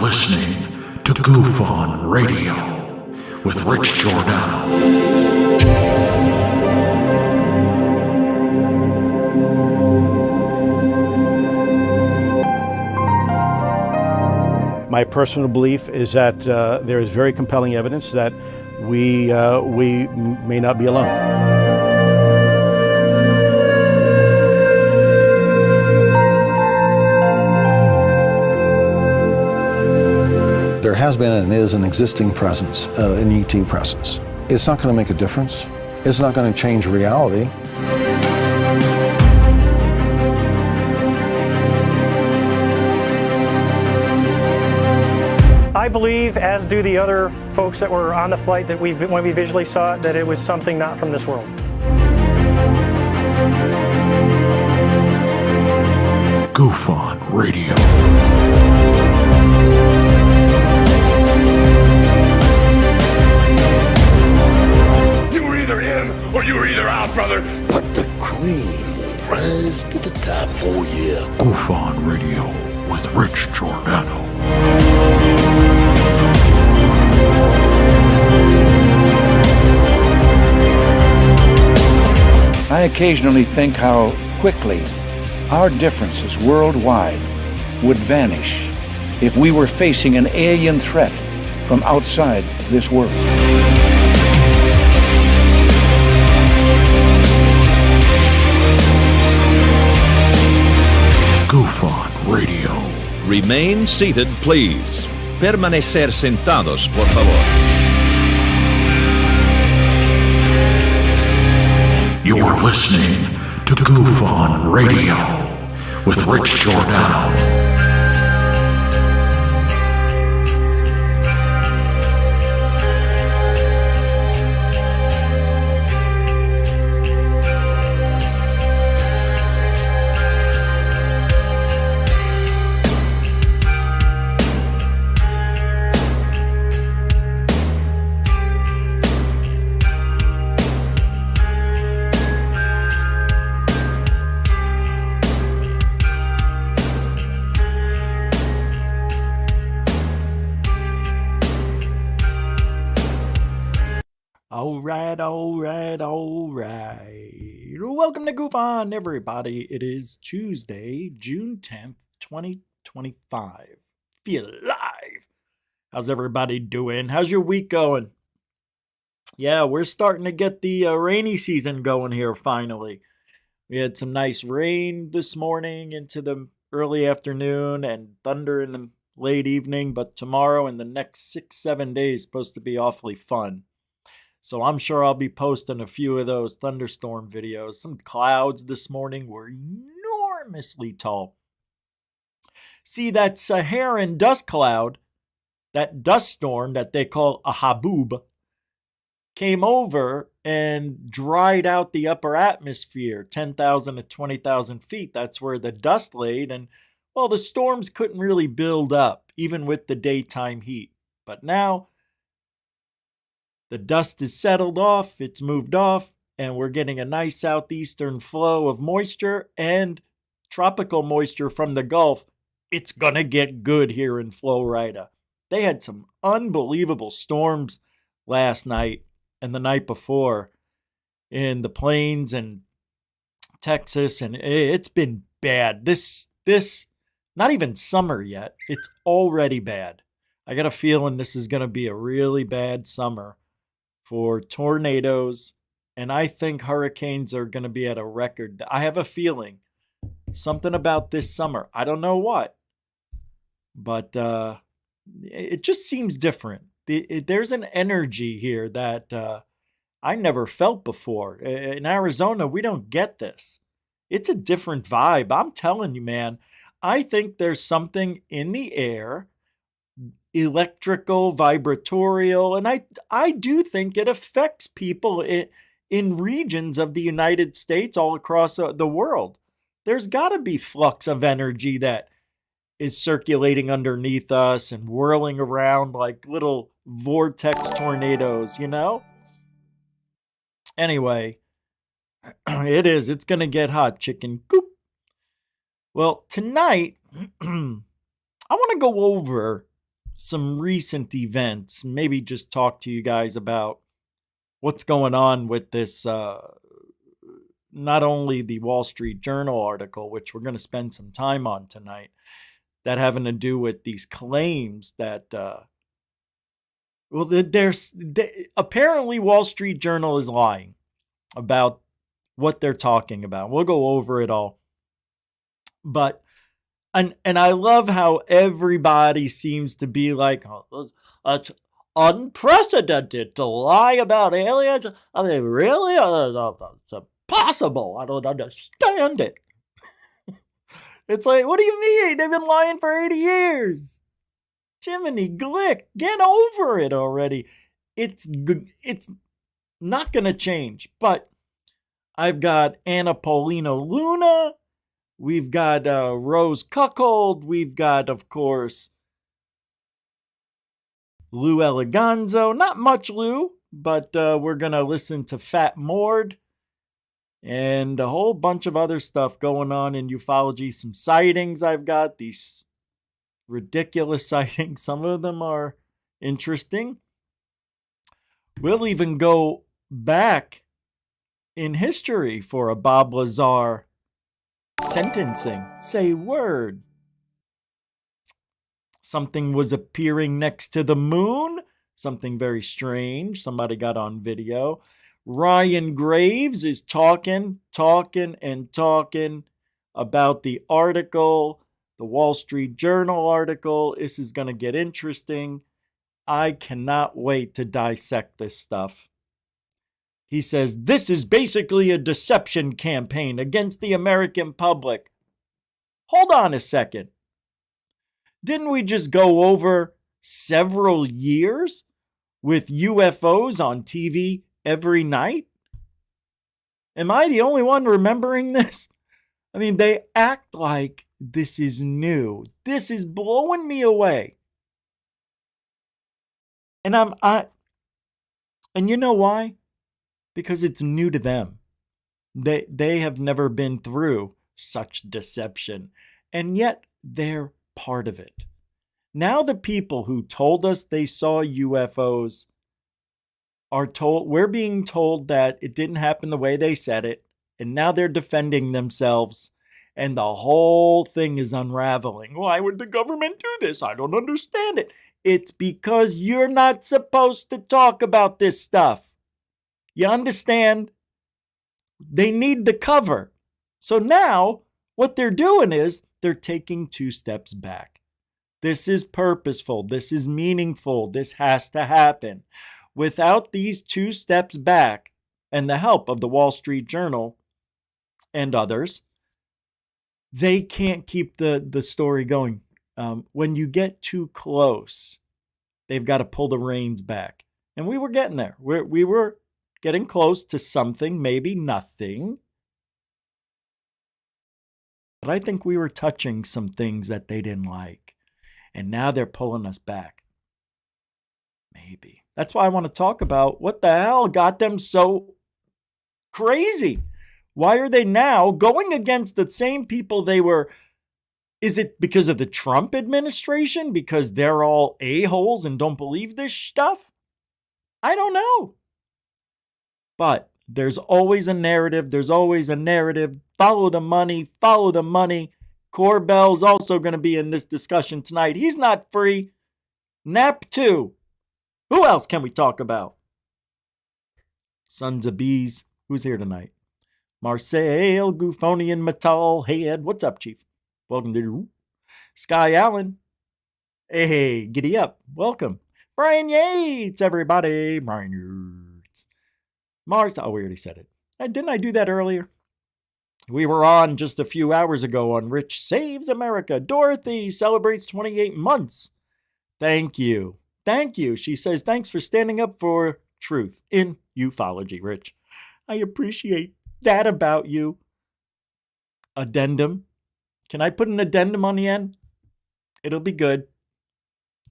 listening to Goof On Radio with Rich Giordano. My personal belief is that there is very compelling evidence that we may not be alone. There has been and is an existing presence, an ET presence. It's not going to make a difference. It's not going to change reality. I believe, as do the other folks that were on the flight, that when we visually saw it, that it was something not from this world. Goof On Radio. You were either in or you were either out, brother. But the cream will rise to the top, oh yeah. Goof On Radio with Rich Giordano. I occasionally think how quickly our differences worldwide would vanish if we were facing an alien threat from outside this world. Goof On Radio. Remain seated, please. Permanecer sentados, por favor. You're listening to Goof On Radio with Rich Giordano. All right. Welcome to Goof On, everybody. It is Tuesday, June 10th, 2025. Feel alive. How's everybody doing? How's your week going? Yeah, we're starting to get the rainy season going here finally. We had some nice rain this morning into the early afternoon and thunder in the late evening, but tomorrow and the next 6-7 days supposed to be awfully fun. So I'm sure I'll be posting a few of those thunderstorm videos. Some clouds this morning were enormously tall. See, that Saharan dust cloud, that dust storm that they call a haboob, came over and dried out the upper atmosphere, 10,000 to 20,000 feet. That's where the dust laid. And, well, the storms couldn't really build up, even with the daytime heat. But now the dust is settled off, it's moved off, and we're getting a nice southeastern flow of moisture and tropical moisture from the Gulf. It's going to get good here in Florida. They had some unbelievable storms last night and the night before in the plains and Texas, and it's been bad. This not even summer yet. It's already bad. I got a feeling this is going to be a really bad summer for tornadoes, and I think hurricanes are going to be at a record. I have a feeling something about this summer. I don't know what, but it just seems different. There's an energy here that I never felt before. In Arizona, we don't get this. It's a different vibe. I'm telling you, man. I think there's something in the air, electrical, vibratorial, and I do think it affects people in regions of the United States all across the world. There's got to be flux of energy that is circulating underneath us and whirling around like little vortex tornadoes, you know? Anyway, it's going to get hot, chicken coop. Well, tonight, I want to go over some recent events, maybe just talk to you guys about what's going on with this, not only the Wall Street Journal article, which we're going to spend some time on tonight, that having to do with these claims that, apparently Wall Street Journal is lying about what they're talking about. We'll go over it all. But, and I love how everybody seems to be like, oh, it's unprecedented to lie about aliens. I mean, really? It's impossible. I don't understand it. It's like, what do you mean? They've been lying for 80 years. Jiminy Glick, get over it already. It's not going to change. But I've got Anna Paulina Luna. We've got Rose Cuckold. We've got, of course, Lue Eligonzo. Not much Lue, but we're going to listen to Fat Mord. And a whole bunch of other stuff going on in ufology. Some sightings I've got. These ridiculous sightings. Some of them are interesting. We'll even go back in history for a Bob Lazar sentencing. Say word. Something was appearing next to the moon. Something very strange. Somebody got on video. Ryan Graves is talking about the article, the Wall Street Journal article. This is going to get interesting. I cannot wait to dissect this stuff. He says, this is basically a deception campaign against the American public. Hold on a second. Didn't we just go over several years with UFOs on TV every night? Am I the only one remembering this? I mean, they act like this is new. This is blowing me away. And and you know why? Because it's new to them. They have never been through such deception, and yet they're part of it. Now the people who told us they saw UFOs we're being told that it didn't happen the way they said it, and now they're defending themselves, and the whole thing is unraveling. Why would the government do this? I don't understand it. It's because you're not supposed to talk about this stuff. You understand? They need the cover. So now what they're doing is they're taking 2 steps back. This is purposeful. This is meaningful. This has to happen. Without these 2 steps back and the help of the Wall Street Journal and others, they can't keep the story going. When you get too close, they've got to pull the reins back. And we were getting there. We were getting close to something, maybe nothing. But I think we were touching some things that they didn't like. And now they're pulling us back. Maybe. That's why I want to talk about what the hell got them so crazy. Why are they now going against the same people they were? Is it because of the Trump administration? Because they're all a-holes and don't believe this stuff? I don't know. But there's always a narrative. There's always a narrative. Follow the money. Follow the money. Corbell's also going to be in this discussion tonight. He's not free. Knapp too. Who else can we talk about? Sons of Bees. Who's here tonight? Marcel Gouffonian Metal. Hey, Ed. What's up, Chief? Welcome to Sky Allen. Hey, giddy up. Welcome. Brian Yates, everybody. Brian Yates. Mars. Oh, we already said it. Didn't I do that earlier? We were on just a few hours ago on Rich Saves America. Dorothy celebrates 28 months. Thank you. Thank you. She says, thanks for standing up for truth in ufology, Rich. I appreciate that about you. Addendum. Can I put an addendum on the end? It'll be good.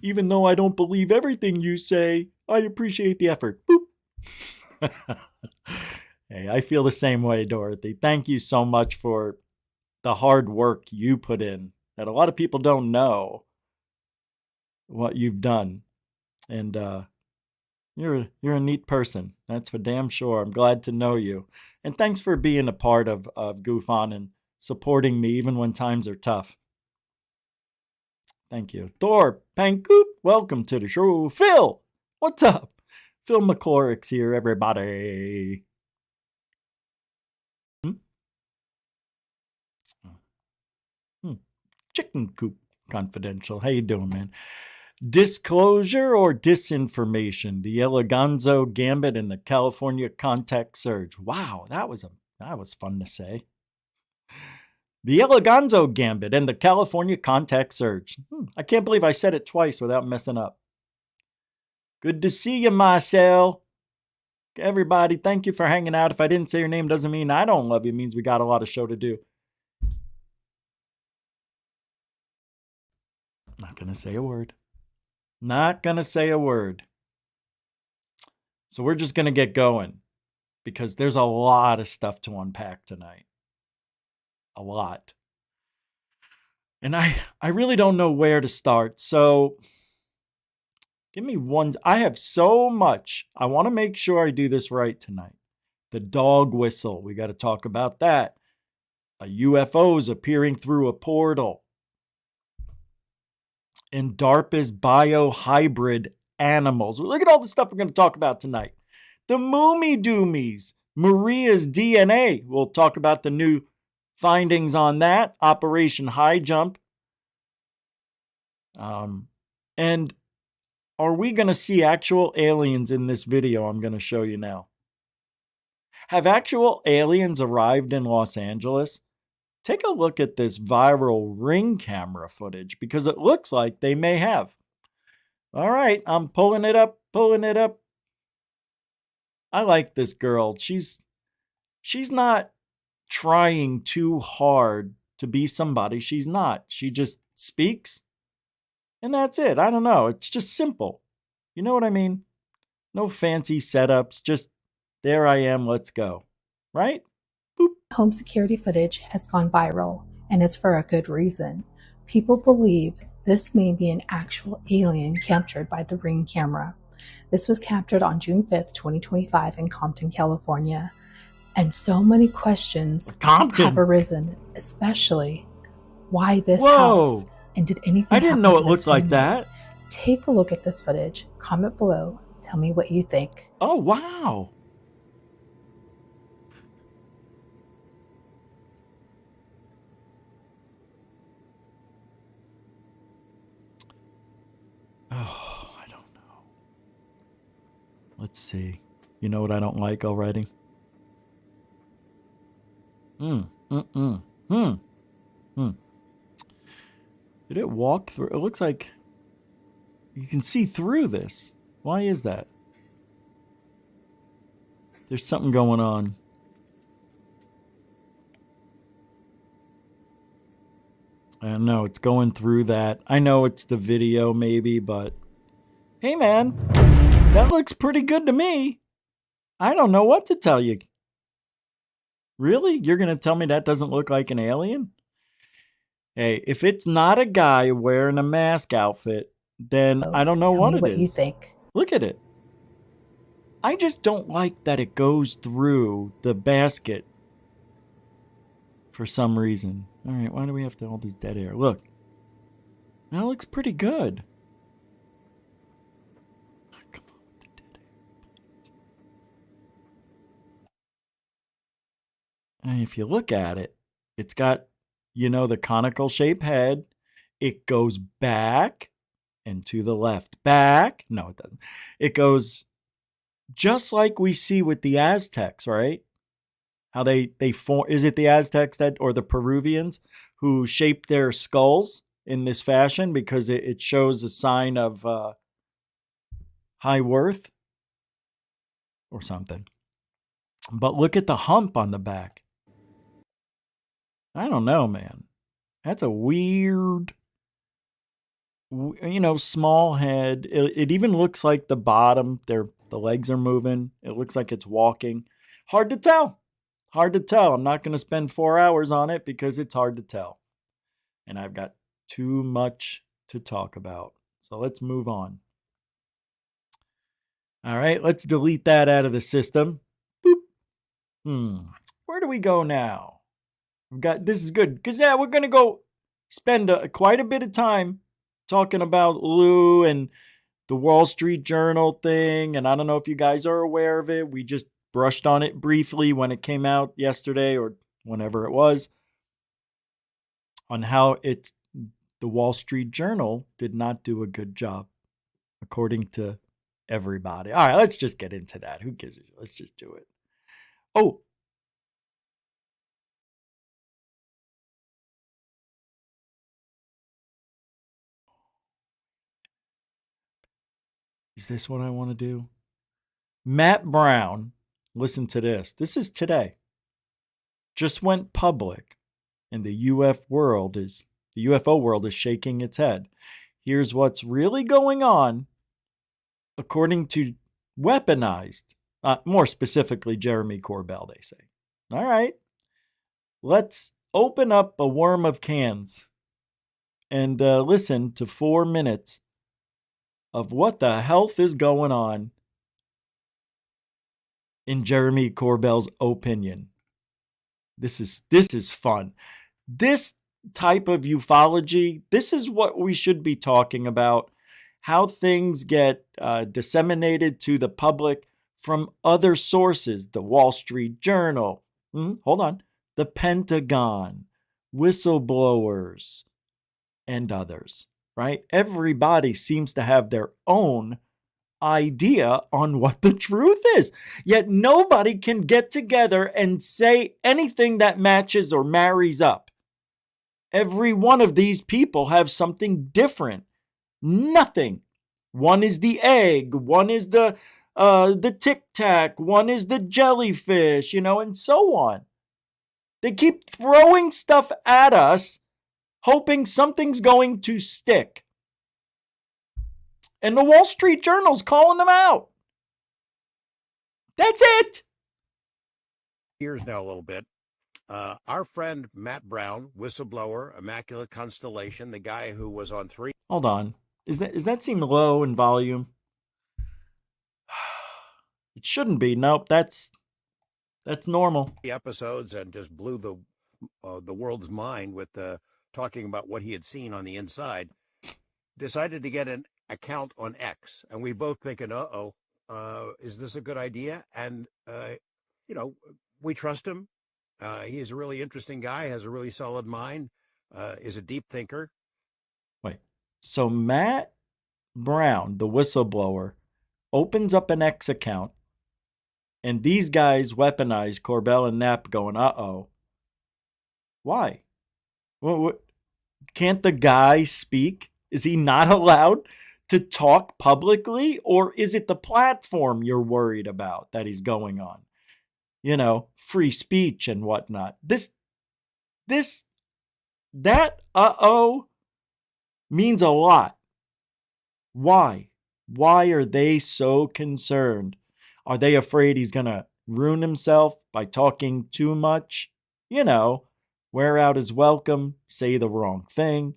Even though I don't believe everything you say, I appreciate the effort. Boop. Hey, I feel the same way, Dorothy. Thank you so much for the hard work you put in that a lot of people don't know. what you've done. And you're a neat person. That's for damn sure. I'm glad to know you. And thanks for being a part of Goof On and supporting me even when times are tough. Thank you. Thor Pankoop, welcome to the show. Phil, what's up? Phil McClurrick's here, everybody. Chicken Coop Confidential. How you doing, man? Disclosure or disinformation? The Eligonzo Gambit and the California contact surge. Wow, that was fun to say. The Eligonzo Gambit and the California contact surge. I can't believe I said it twice without messing up. Good to see you, Marcel. Everybody, thank you for hanging out. If I didn't say your name, doesn't mean I don't love you. It means we got a lot of show to do. Not going to say a word. Not going to say a word. So we're just going to get going because there's a lot of stuff to unpack tonight. A lot. And I really don't know where to start. So give me one. I have so much. I want to make sure I do this right tonight. The dog whistle. We got to talk about that. UFOs appearing through a portal. And DARPA's biohybrid animals. Look at all the stuff we're going to talk about tonight. The Moomy Doomies. Maria's DNA. We'll talk about the new findings on that. Operation High Jump. And are we going to see actual aliens in this video I'm going to show you now? Have actual aliens arrived in Los Angeles? Take a look at this viral Ring camera footage because it looks like they may have. All right, I'm pulling it up. I like this girl. She's not trying too hard to be somebody she's not. She just speaks and that's it. I don't know. It's just simple. You know what I mean? No fancy setups. Just there I am. Let's go. Right? Home security footage has gone viral, and it's for a good reason. People believe this may be an actual alien captured by the Ring camera. This was captured on June 5th, 2025 in Compton, California. And so many questions have arisen, especially why this house, and did anything I didn't know it looked like that. Take a look at this footage. Comment below. Tell me what you think. Oh, wow. Oh, I don't know. Let's see. You know what I don't like already? Did it walk through? It looks like you can see through this. Why is that? There's something going on. I don't know. It's going through that. I know it's the video maybe, but hey, man, that looks pretty good to me. I don't know what to tell you. Really? You're going to tell me that doesn't look like an alien? Hey, if it's not a guy wearing a mask outfit, then I don't know what it is. Tell me what you think. Look at it. I just don't like that it goes through the basket for some reason. All right, why do we have to all this dead air? Look. That looks pretty good. Oh, come on with the dead air. And if you look at it, it's got, you know, the conical shaped head. It goes back and to the left. Back. No, it doesn't. It goes just like we see with the Aztecs, right? How they form. Is it the Aztecs that, or the Peruvians who shaped their skulls in this fashion because it shows a sign of high worth or something? But look at the hump on the back. I don't know, man. That's a weird, you know, small head. It even looks like the bottom, the legs are moving. It looks like it's walking. Hard to tell. Hard to tell. I'm not going to spend 4 hours on it because it's hard to tell. And I've got too much to talk about. So let's move on. All right, let's delete that out of the system. Boop. Where do we go now? We've got, this is good, because we're going to go spend quite a bit of time talking about Lue and the Wall Street Journal thing. And I don't know if you guys are aware of it. We just brushed on it briefly when it came out yesterday or whenever it was, on how the Wall Street Journal did not do a good job, according to everybody. All right, let's just get into that. Who gives it? Let's just do it. Oh, is this what I want to do? Matt Brown, listen to this. This is today. Just went public, and the UFO world is shaking its head. Here's what's really going on, according to weaponized, more specifically Jeremy Corbell, they say. All right, let's open up a worm of cans and listen to 4 minutes of what the health is going on in Jeremy Corbell's opinion. This is fun. This type of ufology, this is what we should be talking about. How things get disseminated to the public from other sources. The Wall Street Journal. Hold on. The Pentagon. Whistleblowers. And others. Right? Everybody seems to have their own idea on what the truth is. Yet nobody can get together and say anything that matches or marries up. Every one of these people have something different. Nothing. One is the egg, one is the Tic Tac, one is the jellyfish, and so on. They keep throwing stuff at us, hoping something's going to stick. And the Wall Street Journal's calling them out. That's it. Years now a little bit. Our friend Matt Brown, whistleblower, Immaculate Constellation, the guy who was on 3. Hold on. Is that seem low in volume? It shouldn't be. Nope, that's normal. Episodes and just blew the world's mind with talking about what he had seen on the inside. Decided to get an account on X, and we both thinking, is this a good idea? And we trust him. He's a really interesting guy, has a really solid mind, is a deep thinker. Wait, so Matt Brown, the whistleblower, opens up an X account, and these guys weaponize Corbell and Knapp going, why? What? Can't the guy speak? Is he not allowed to talk publicly? Or is it the platform you're worried about that he's going on? Free speech and whatnot. That means a lot. Why? Why are they so concerned? Are they afraid he's going to ruin himself by talking too much? Wear out his welcome, say the wrong thing.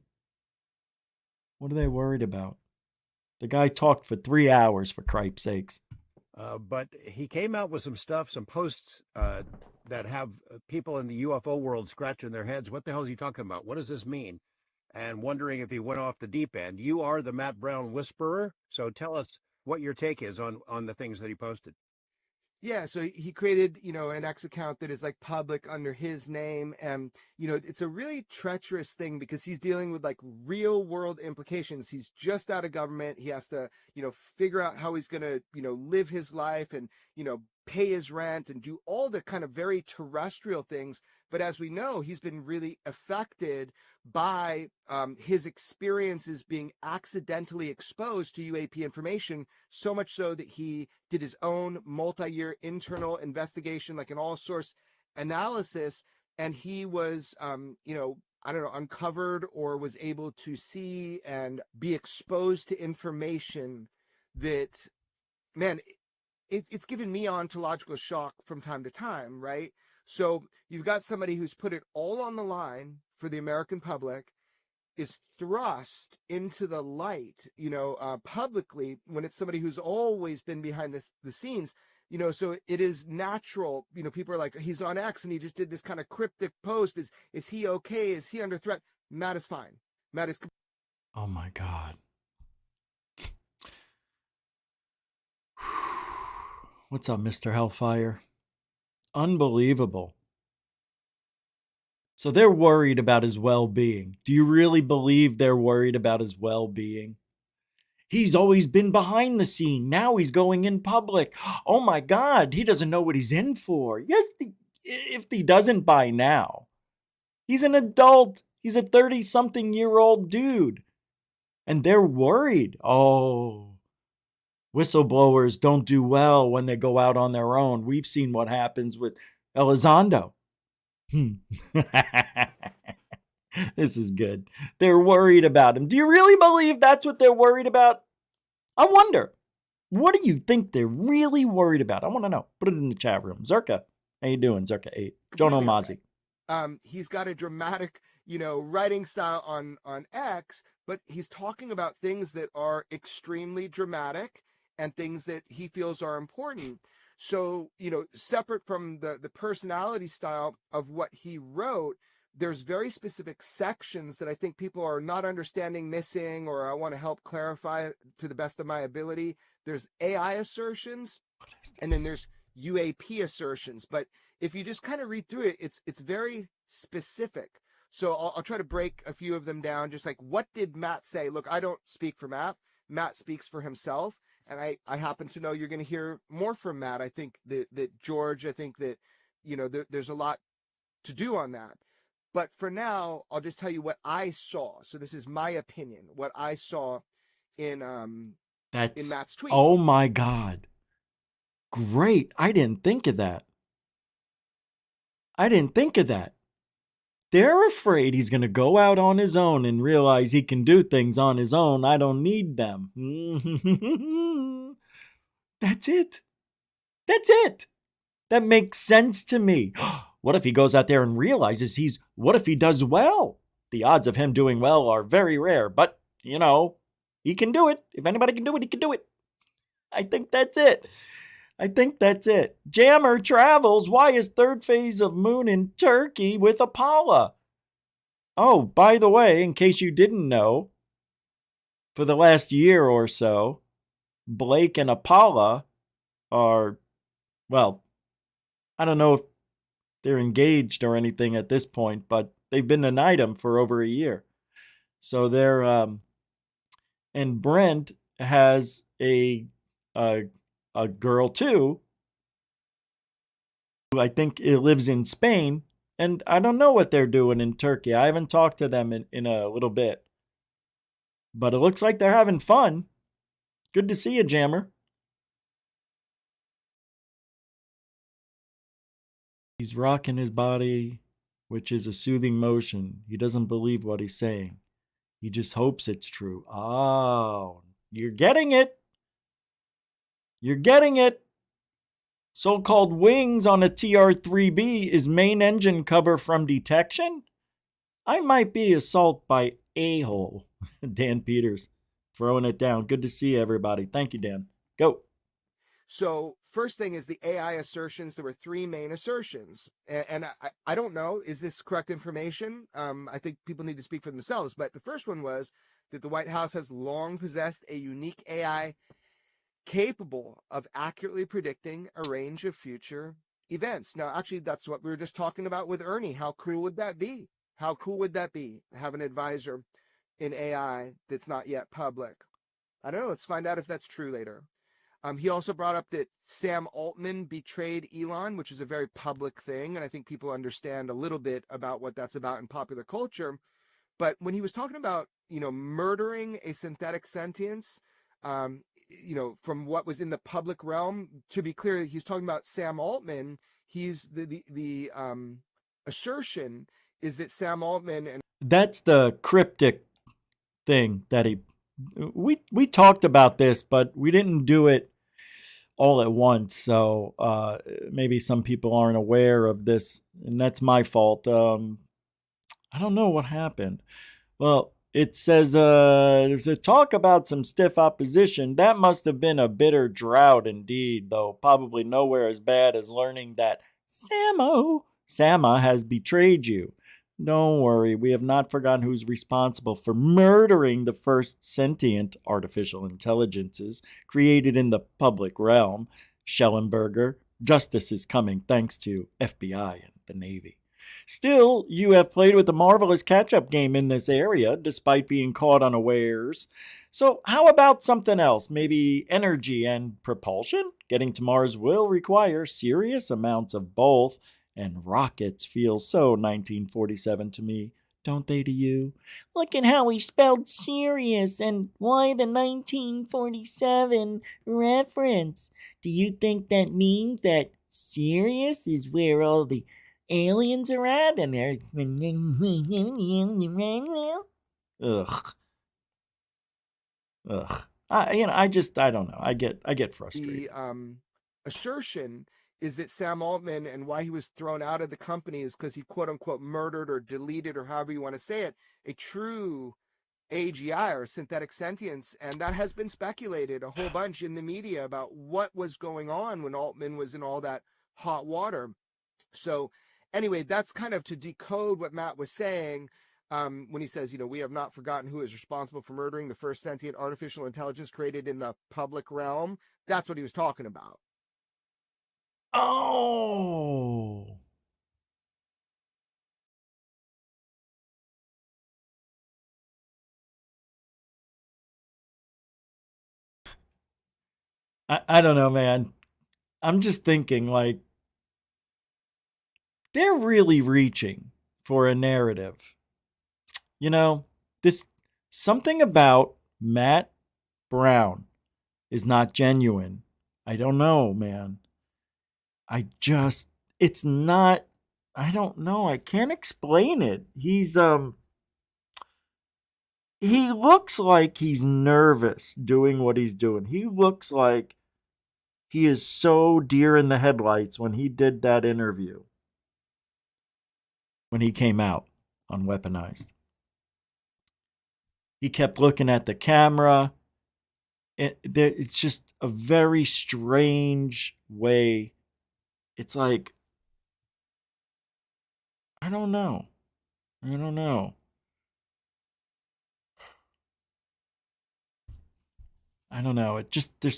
What are they worried about? The guy talked for 3 hours, for cripe's sakes. But he came out with some stuff, some posts that have people in the UFO world scratching their heads. What the hell is he talking about? What does this mean? And wondering if he went off the deep end. You are the Matt Brown whisperer, so tell us what your take is on the things that he posted. Yeah, so he created, an X account that is like public under his name. And, it's a really treacherous thing because he's dealing with like real world implications. He's just out of government. He has to, figure out how he's going to, live his life and, pay his rent and do all the kind of very terrestrial things. But as we know, he's been really affected by his experiences being accidentally exposed to UAP information, so much so that he did his own multi-year internal investigation, like an all-source analysis, and he was, uncovered or was able to see and be exposed to information that, man, it's given me ontological shock from time to time, right? So you've got somebody who's put it all on the line for the American public, is thrust into the light, publicly, when it's somebody who's always been behind the scenes, so it is natural. People are like, he's on X and he just did this kind of cryptic post. Is he okay? Is he under threat? Matt is fine. Matt is. Oh my God. What's up, Mr. Hellfire? Unbelievable. So they're worried about his well-being. Do you really believe they're worried about his well-being? He's always been behind the scene. Now he's going in public. Oh my God, he doesn't know what he's in for. Yes, if he doesn't by now. He's an adult. He's a 30-something-year-old dude. And they're worried. Oh, whistleblowers don't do well when they go out on their own. We've seen what happens with Elizondo. This is good. They're worried about him. Do you really believe that's what they're worried about? I wonder. What do you think they're really worried about? I want to know. Put it in the chat room. Zerka, how you doing, Zerka 8? John Omazi. He's got a dramatic, writing style on X, but he's talking about things that are extremely dramatic and things that he feels are important. So, separate from the personality style of what he wrote, there's very specific sections that I think people are not understanding, missing, or I want to help clarify to the best of my ability. There's AI assertions, and then there's UAP assertions. But if you just kind of read through it, it's very specific. So I'll try to break a few of them down, just like, what did Matt say? Look, I don't speak for Matt. Matt speaks for himself. And I happen to know you're going to hear more from Matt. I think that George, I think that, there's a lot to do on that. But for now, I'll just tell you what I saw. So this is my opinion, what I saw in Matt's tweet. Oh my God. Great. I didn't think of that. They're afraid he's going to go out on his own and realize he can do things on his own. I don't need them. That's it. That makes sense to me. What if he goes out there and realizes what if he does well? The odds of him doing well are very rare, but, he can do it. If anybody can do it, he can do it. I think that's it. Jammer travels. Why is third phase of moon in Turkey with Apollo? Oh, by the way, in case you didn't know, for the last year or so, Blake and Apollo are, well, I don't know if they're engaged or anything at this point, but they've been an item for over a year. So they're, and Brent has a girl too, who I think lives in Spain, and I don't know what they're doing in Turkey. I haven't talked to them in a little bit, but it looks like they're having fun. Good to see you, Jammer. He's rocking his body, which is a soothing motion. He doesn't believe what he's saying. He just hopes it's true. Oh, you're getting it. So-called wings on a TR-3B is main engine cover from detection? I might be assault by a-hole. Dan Peters throwing it down. Good to see everybody. Thank you, Dan. Go. So first thing is the AI assertions. There were three main assertions. And I don't know, is this correct information? I think people need to speak for themselves. But the first one was that the White House has long possessed a unique AI capable of accurately predicting a range of future events. Now, actually, that's what we were just talking about with Ernie. How cool would that be? Have an advisor in AI that's not yet public. I don't know. Let's find out if that's true later. He also brought up that Sam Altman betrayed Elon, which is a very public thing. And I think people understand a little bit about what that's about in popular culture. But when he was talking about, murdering a synthetic sentience, from what was in the public realm, to be clear, he's talking about Sam Altman. He's the assertion is that Sam Altman and that's the cryptic thing that we talked about this, but we didn't do it all at once. So maybe some people aren't aware of this, and that's my fault. I don't know what happened. Well, It says, there's a talk about some stiff opposition. That must have been a bitter drought indeed, though probably nowhere as bad as learning that Sama has betrayed you. Don't worry, we have not forgotten who's responsible for murdering the first sentient artificial intelligences created in the public realm. Schellenberger. Justice is coming thanks to FBI and the Navy. Still, you have played with a marvelous catch-up game in this area, despite being caught unawares. So how about something else? Maybe energy and propulsion? Getting to Mars will require serious amounts of both, and rockets feel so 1947 to me, don't they to you? Look at how he spelled serious, and why the 1947 reference? Do you think that means that Sirius is where all the aliens are at and they're I don't know. I get frustrated. The assertion is that Sam Altman and why he was thrown out of the company is because he quote unquote murdered or deleted, or however you want to say it, a true AGI or synthetic sentience. And that has been speculated a whole bunch in the media about what was going on when Altman was in all that hot water. So anyway, that's kind of to decode what Matt was saying when he says, we have not forgotten who is responsible for murdering the first sentient artificial intelligence created in the public realm. That's what he was talking about. Oh. I don't know, man. I'm just thinking, like, they're really reaching for a narrative. This something about Matt Brown is not genuine. I don't know, man. It's not, I don't know. I can't explain it. He looks like he's nervous doing what he's doing. He looks like he is so deer in the headlights when he did that interview. When he came out on Weaponized. He kept looking at the camera. It's just a very strange way. It's like, I don't know. There's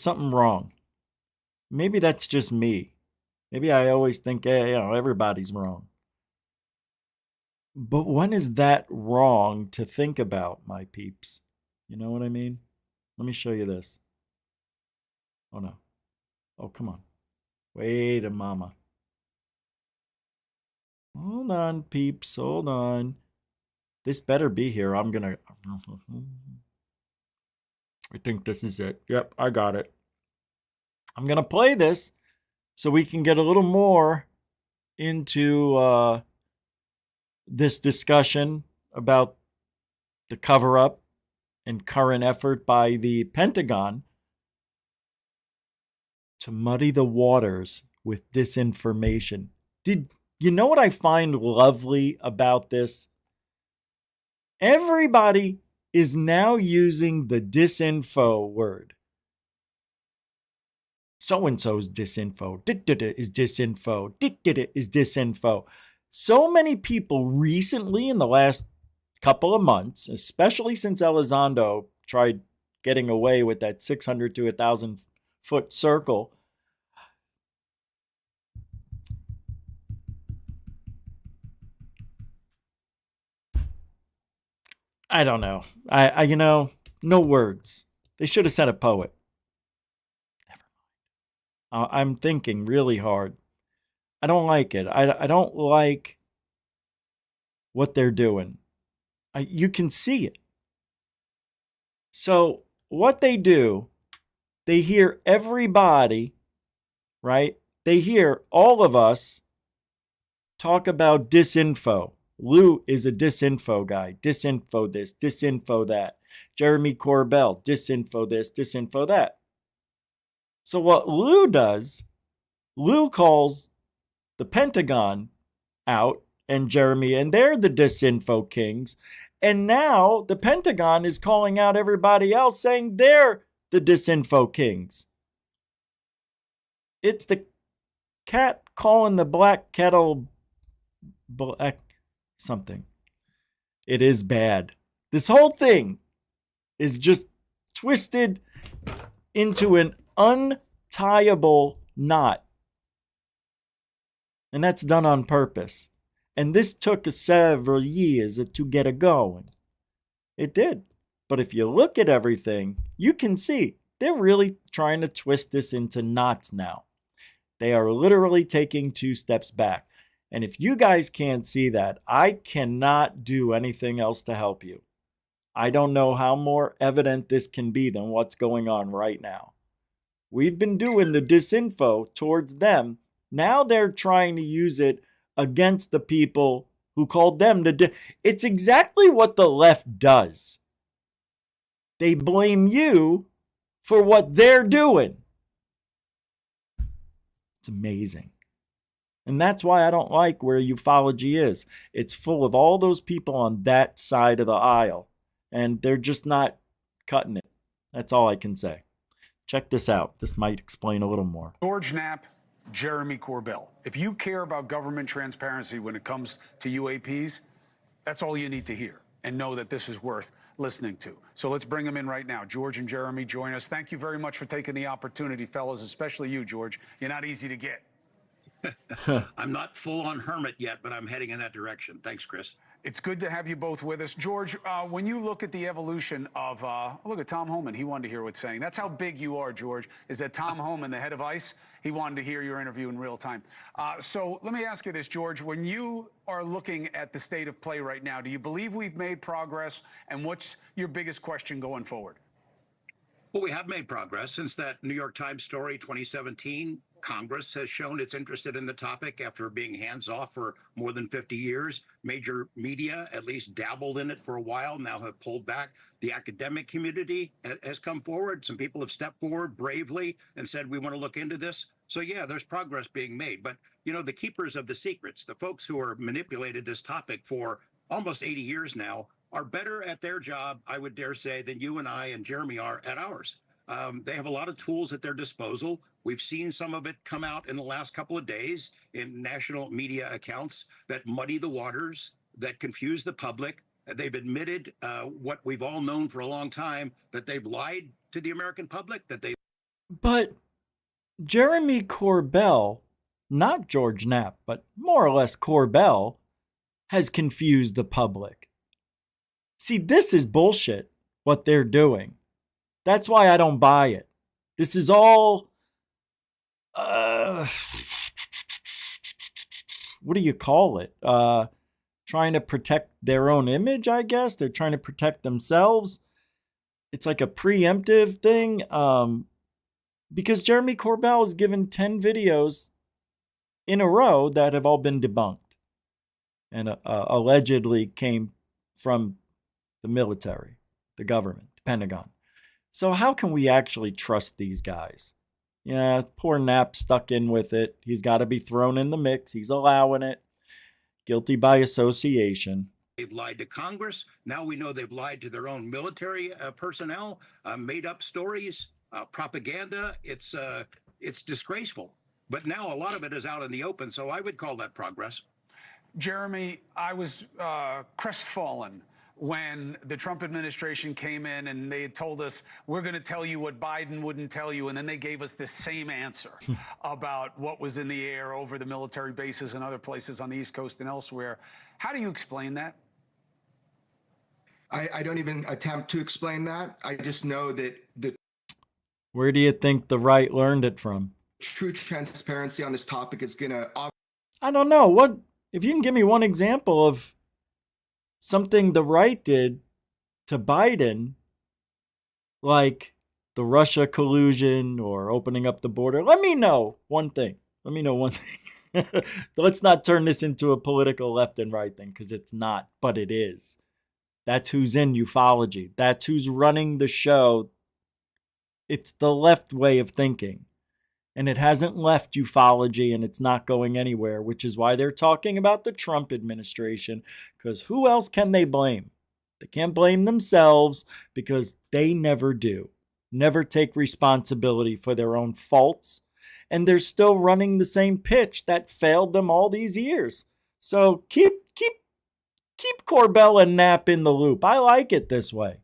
something wrong. Maybe that's just me. Maybe I always think, everybody's wrong. But when is that wrong to think about, my peeps? You know what I mean? Let me show you this. Oh, no. Oh, come on. Wait a mama. Hold on, peeps. Hold on. This better be here. I think this is it. Yep, I got it. I'm going to play this so we can get a little more into this discussion about the cover-up and current effort by the Pentagon to muddy the waters with disinformation. Did you know what I find lovely about this? Everybody is now using the disinfo word. So-and-so's disinfo. Is disinfo. Is disinfo. So many people recently in the last couple of months, especially since Elizondo tried getting away with that 600 to 1,000 foot circle, I don't know. No words. They should have sent a poet. Never mind. I'm thinking really hard. I don't like it. I don't like what they're doing. You can see it. So what they do, they hear everybody, right? They hear all of us talk about disinfo. Lue is a disinfo guy. Disinfo this, disinfo that. Jeremy Corbell, disinfo this, disinfo that. So what Lue does, Lue calls the Pentagon out and Jeremy, and they're the disinfo kings. And now the Pentagon is calling out everybody else saying they're the disinfo kings. It's the cat calling the black kettle black something. It is bad. This whole thing is just twisted into an untiable knot. And that's done on purpose. And this took several years to get it going. It did. But if you look at everything, you can see they're really trying to twist this into knots now. They are literally taking 2 steps back. And if you guys can't see that, I cannot do anything else to help you. I don't know how more evident this can be than what's going on right now. We've been doing the disinfo towards them. Now they're trying to use it against the people who called them to it's exactly what the left does. They blame you for what they're doing. It's amazing. And that's why I don't like where ufology is. It's full of all those people on that side of the aisle. And they're just not cutting it. That's all I can say. Check this out. This might explain a little more. George Knapp, Jeremy Corbell. If you care about government transparency when it comes to UAPs, that's all you need to hear and know that this is worth listening to. So let's bring them in right now. George and Jeremy join us. Thank you very much for taking the opportunity, fellas, especially you, George. You're not easy to get. I'm not full-on hermit yet, but I'm heading in that direction. Thanks, Chris. It's good to have you both with us. George, when you look at the evolution of, look at Tom Homan. He wanted to hear what's saying. That's how big you are, George, is that Tom Homan, the head of ICE, he wanted to hear your interview in real time. So let me ask you this, George. When you are looking at the state of play right now, do you believe we've made progress? And what's your biggest question going forward? Well, we have made progress since that New York Times story 2017. Congress has shown it's interested in the topic after being hands-off for more than 50 years. Major media at least dabbled in it for a while, now have pulled back. The academic community has come forward. Some people have stepped forward bravely and said, we want to look into this. So yeah, there's progress being made. But, you know, the keepers of the secrets, the folks who are manipulated this topic for almost 80 years now, are better at their job, I would dare say, than you and I and Jeremy are at ours. They have a lot of tools at their disposal. We've seen some of it come out in the last couple of days in national media accounts that muddy the waters, that confuse the public. They've admitted what we've all known for a long time, that they've lied to the American public, that they... But Jeremy Corbell, not George Knapp, but more or less Corbell, has confused the public. See, this is bullshit, what they're doing. That's why I don't buy it. This is all, what do you call it? Trying to protect their own image, I guess. They're trying to protect themselves. It's like a preemptive thing. Because Jeremy Corbell has given 10 videos in a row that have all been debunked and allegedly came from the military, the government, the Pentagon. So how can we actually trust these guys? Yeah, poor Knapp stuck in with it. He's got to be thrown in the mix. He's allowing it. Guilty by association. They've lied to Congress. Now we know they've lied to their own military personnel, made up stories, propaganda. It's disgraceful. But now a lot of it is out in the open, so I would call that progress. Jeremy, I was crestfallen when the Trump administration came in and they had told us, we're going to tell you what Biden wouldn't tell you. And then they gave us the same answer about what was in the air over the military bases and other places on the East Coast and elsewhere. How do you explain that? I don't even attempt to explain that. I just know that the Where do you think the right learned it from? true transparency on this topic is going to... I don't know. What if you can give me one example of something the right did to Biden, like the Russia collusion or opening up the border? Let me know one thing. Let me know one thing. Let's not turn this into a political left and right thing, because it's not, but it is. That's who's in ufology. That's who's running the show. It's the left way of thinking. And it hasn't left ufology, and it's not going anywhere, which is why they're talking about the Trump administration, because who else can they blame? They can't blame themselves because they never do. Never take responsibility for their own faults. And they're still running the same pitch that failed them all these years. So keep Corbell and Knapp in the loop. I like it this way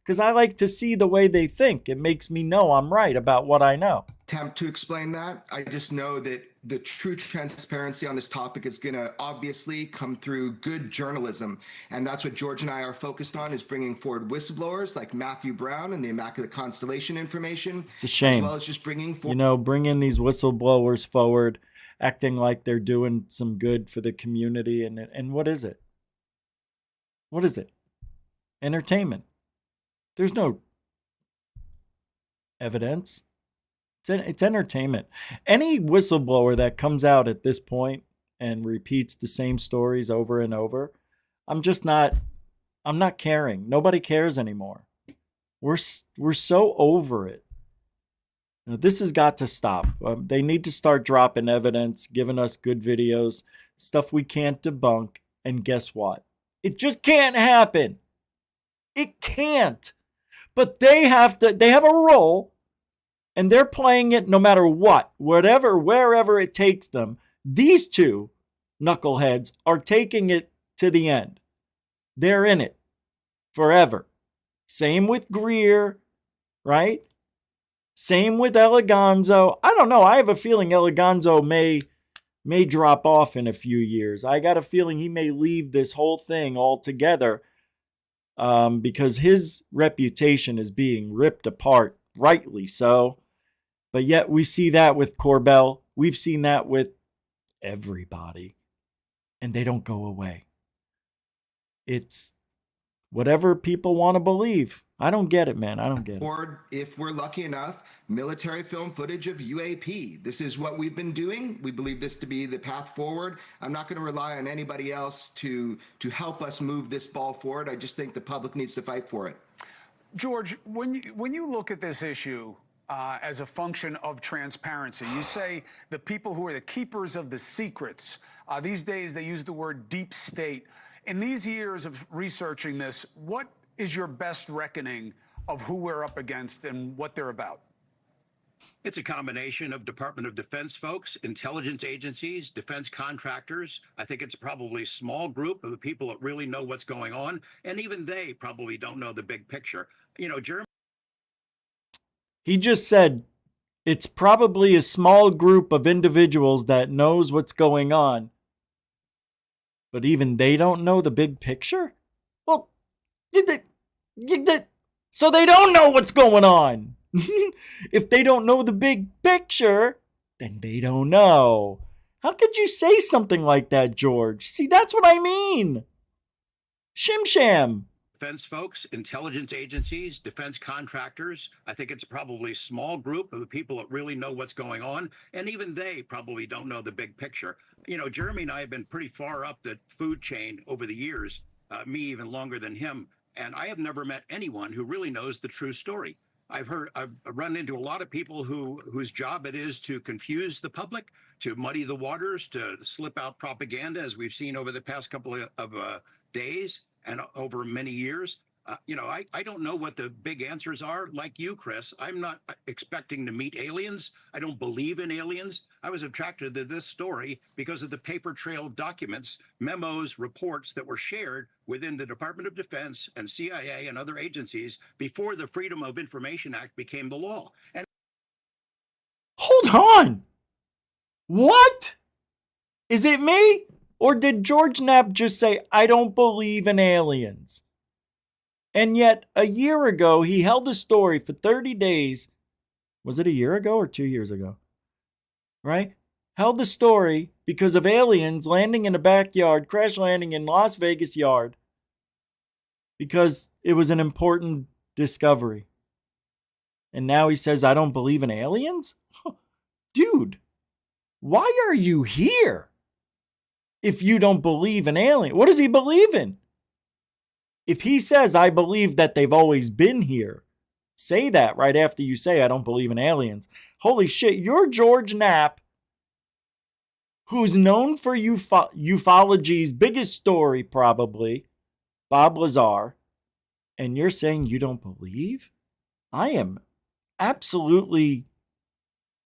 because I like to see the way they think. It makes me know I'm right about what I know. Attempt to explain that. I just know that the true transparency on this topic is going to obviously come through good journalism. And that's what George and I are focused on, is bringing forward whistleblowers like Matthew Brown and the Immaculate Constellation information. It's a shame. As well as just bringing bringing these whistleblowers forward, acting like they're doing some good for the community. And what is it? What is it? Entertainment. There's no evidence. It's entertainment. Any whistleblower that comes out at this point and repeats the same stories over and over, I'm not caring. Nobody cares anymore. We're so over it. Now, this has got to stop. They need to start dropping evidence, giving us good videos, stuff we can't debunk. And guess what? It just can't happen. It can't. But they have a role. And they're playing it no matter what, wherever it takes them. These two knuckleheads are taking it to the end. They're in it forever. Same with Greer, right? Same with Eligonzo. I don't know. I have a feeling Eligonzo may drop off in a few years. I got a feeling he may leave this whole thing altogether because his reputation is being ripped apart, rightly so. But yet we see that with Corbell. We've seen that with everybody. And they don't go away. It's whatever people want to believe. I don't get it, man. I don't get it. Or if we're lucky enough, military film footage of UAP. This is what we've been doing. We believe this to be the path forward. I'm not going to rely on anybody else to help us move this ball forward. I just think the public needs to fight for it. George, when you look at this issue as a function of transparency, you say the people who are the keepers of the secrets, these days they use the word deep state. In these years of researching this, what is your best reckoning of who we're up against and what they're about? It's a combination of Department of Defense folks, intelligence agencies, defense contractors. I think it's probably a small group of the people that really know what's going on, and even they probably don't know the big picture. You know, Jeremy. He just said it's probably a small group of individuals that knows what's going on, but even they don't know the big picture? Well, so they don't know what's going on. If they don't know the big picture, then they don't know. How could you say something like that, George? See, that's what I mean. Shim sham. Defense folks, intelligence agencies, defense contractors. I think it's probably a small group of the people that really know what's going on, and even they probably don't know the big picture. You know, Jeremy and I have been pretty far up the food chain over the years, me even longer than him, and I have never met anyone who really knows the true story. I've run into a lot of people whose job it is to confuse the public, to muddy the waters, to slip out propaganda, as we've seen over the past couple of days and over many years. You know, I don't know what the big answers are. Like you, Chris, I'm not expecting to meet aliens. I don't believe in aliens. I was attracted to this story because of the paper trail of documents, memos, reports that were shared within the Department of Defense and CIA and other agencies before the Freedom of Information Act became the law. And hold on. What? Is it me? Or did George Knapp just say, I don't believe in aliens? And yet, a year ago, he held a story for 30 days. Was it a year ago or 2 years ago? Right? Held the story because of aliens landing in a backyard, crash landing in Las Vegas yard. Because it was an important discovery. And now he says, I don't believe in aliens? Dude, why are you here? If you don't believe in aliens, what does he believe in? If he says, I believe that they've always been here, say that right after you say, I don't believe in aliens. Holy shit, you're George Knapp, who's known for ufology's biggest story, probably, Bob Lazar. and you're saying you don't believe? I am absolutely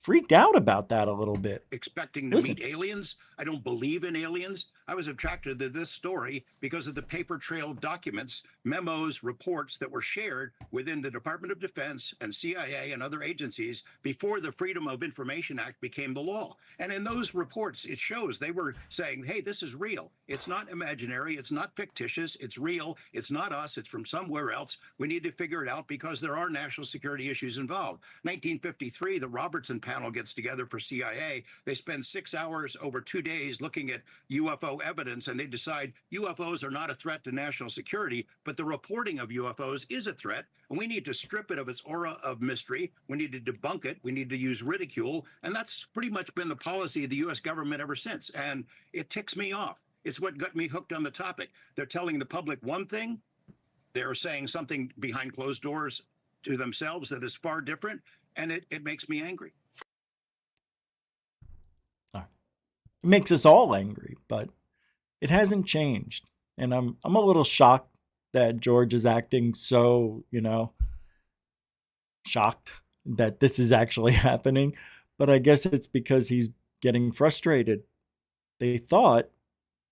freaked out about that a little bit. Expecting to meet aliens. I don't believe in aliens. I was attracted to this story because of the paper trail documents, memos, reports that were shared within the Department of Defense and CIA and other agencies before the Freedom of Information Act became the law. And in those reports, it shows they were saying, hey, this is real. It's not imaginary. It's not fictitious. It's real. It's not us. It's from somewhere else. We need to figure it out because there are national security issues involved. 1953, the Robertson panel gets together for CIA. They spend 6 hours over 2 days looking at UFO evidence, and they decide UFOs are not a threat to national security, but the reporting of UFOs is a threat, and we need to strip it of its aura of mystery. We need to debunk it. We need to use ridicule, and that's pretty much been the policy of the U.S. government ever since, and it ticks me off. It's what got me hooked on the topic. They're telling the public one thing. They're saying something behind closed doors to themselves that is far different, and it makes me angry. It makes us all angry, but it hasn't changed. And I'm a little shocked that George is acting so, shocked that this is actually happening. But I guess it's because he's getting frustrated. They thought,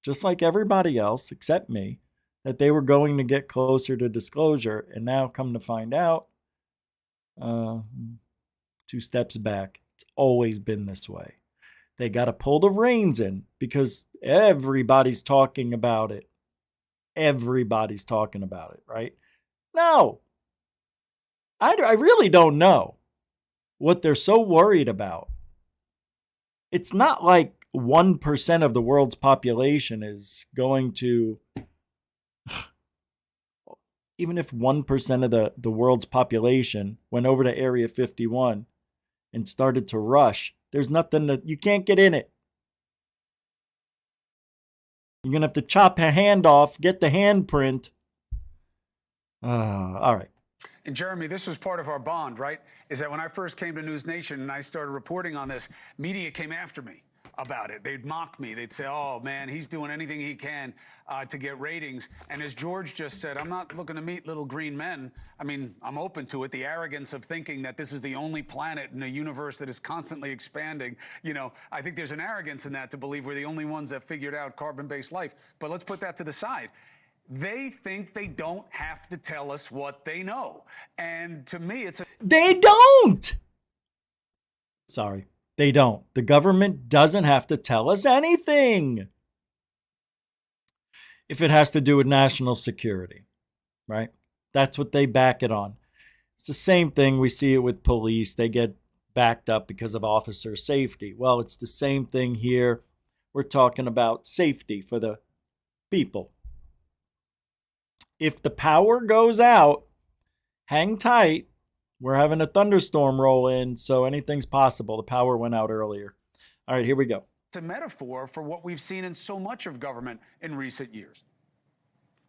just like everybody else except me, that they were going to get closer to disclosure. And now come to find out, 2 steps back. It's always been this way. They got to pull the reins in because everybody's talking about it. Everybody's talking about it, right? No. I really don't know what they're so worried about. It's not like 1% of the world's population is going to... Even if 1% of the world's population went over to Area 51 and started to rush, there's nothing that you can't get in it. You're going to have to chop a hand off, get the handprint. All right. And Jeremy, this was part of our bond, right? Is that when I first came to News Nation and I started reporting on this, media came after me about it. They'd mock me. They'd say, oh, man, he's doing anything he can to get ratings. And as George just said, I'm not looking to meet little green men. I mean, I'm open to it. The arrogance of thinking that this is the only planet in a universe that is constantly expanding. I think there's an arrogance in that to believe we're the only ones that figured out carbon-based life. But let's put that to the side. They think they don't have to tell us what they know. And to me, They don't! Sorry. They don't. The government doesn't have to tell us anything. If it has to do with national security, right? That's what they back it on. It's the same thing. We see it with police. They get backed up because of officer safety. Well, it's the same thing here. We're talking about safety for the people. If the power goes out, hang tight. We're having a thunderstorm roll in, so anything's possible. The power went out earlier. All right, here we go. It's a metaphor for what we've seen in so much of government in recent years.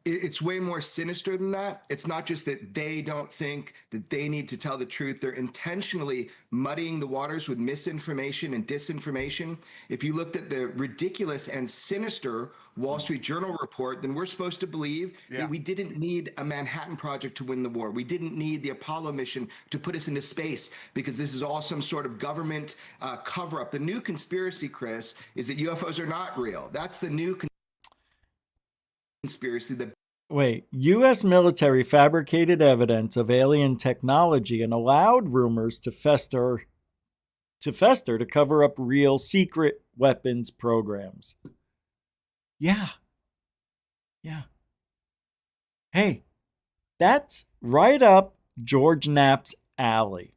It's way more sinister than that. It's not just that they don't think that they need to tell the truth. They're intentionally muddying the waters with misinformation and disinformation. If you looked at the ridiculous and sinister Wall Street Journal report, then we're supposed to believe that we didn't need a Manhattan Project to win the war. We didn't need the Apollo mission to put us into space because this is all some sort of government cover-up. The new conspiracy, Chris, is that UFOs are not real. That's the new conspiracy. Wait, U.S. military fabricated evidence of alien technology and allowed rumors to fester to cover up real secret weapons programs. Yeah. Hey, that's right up George Knapp's alley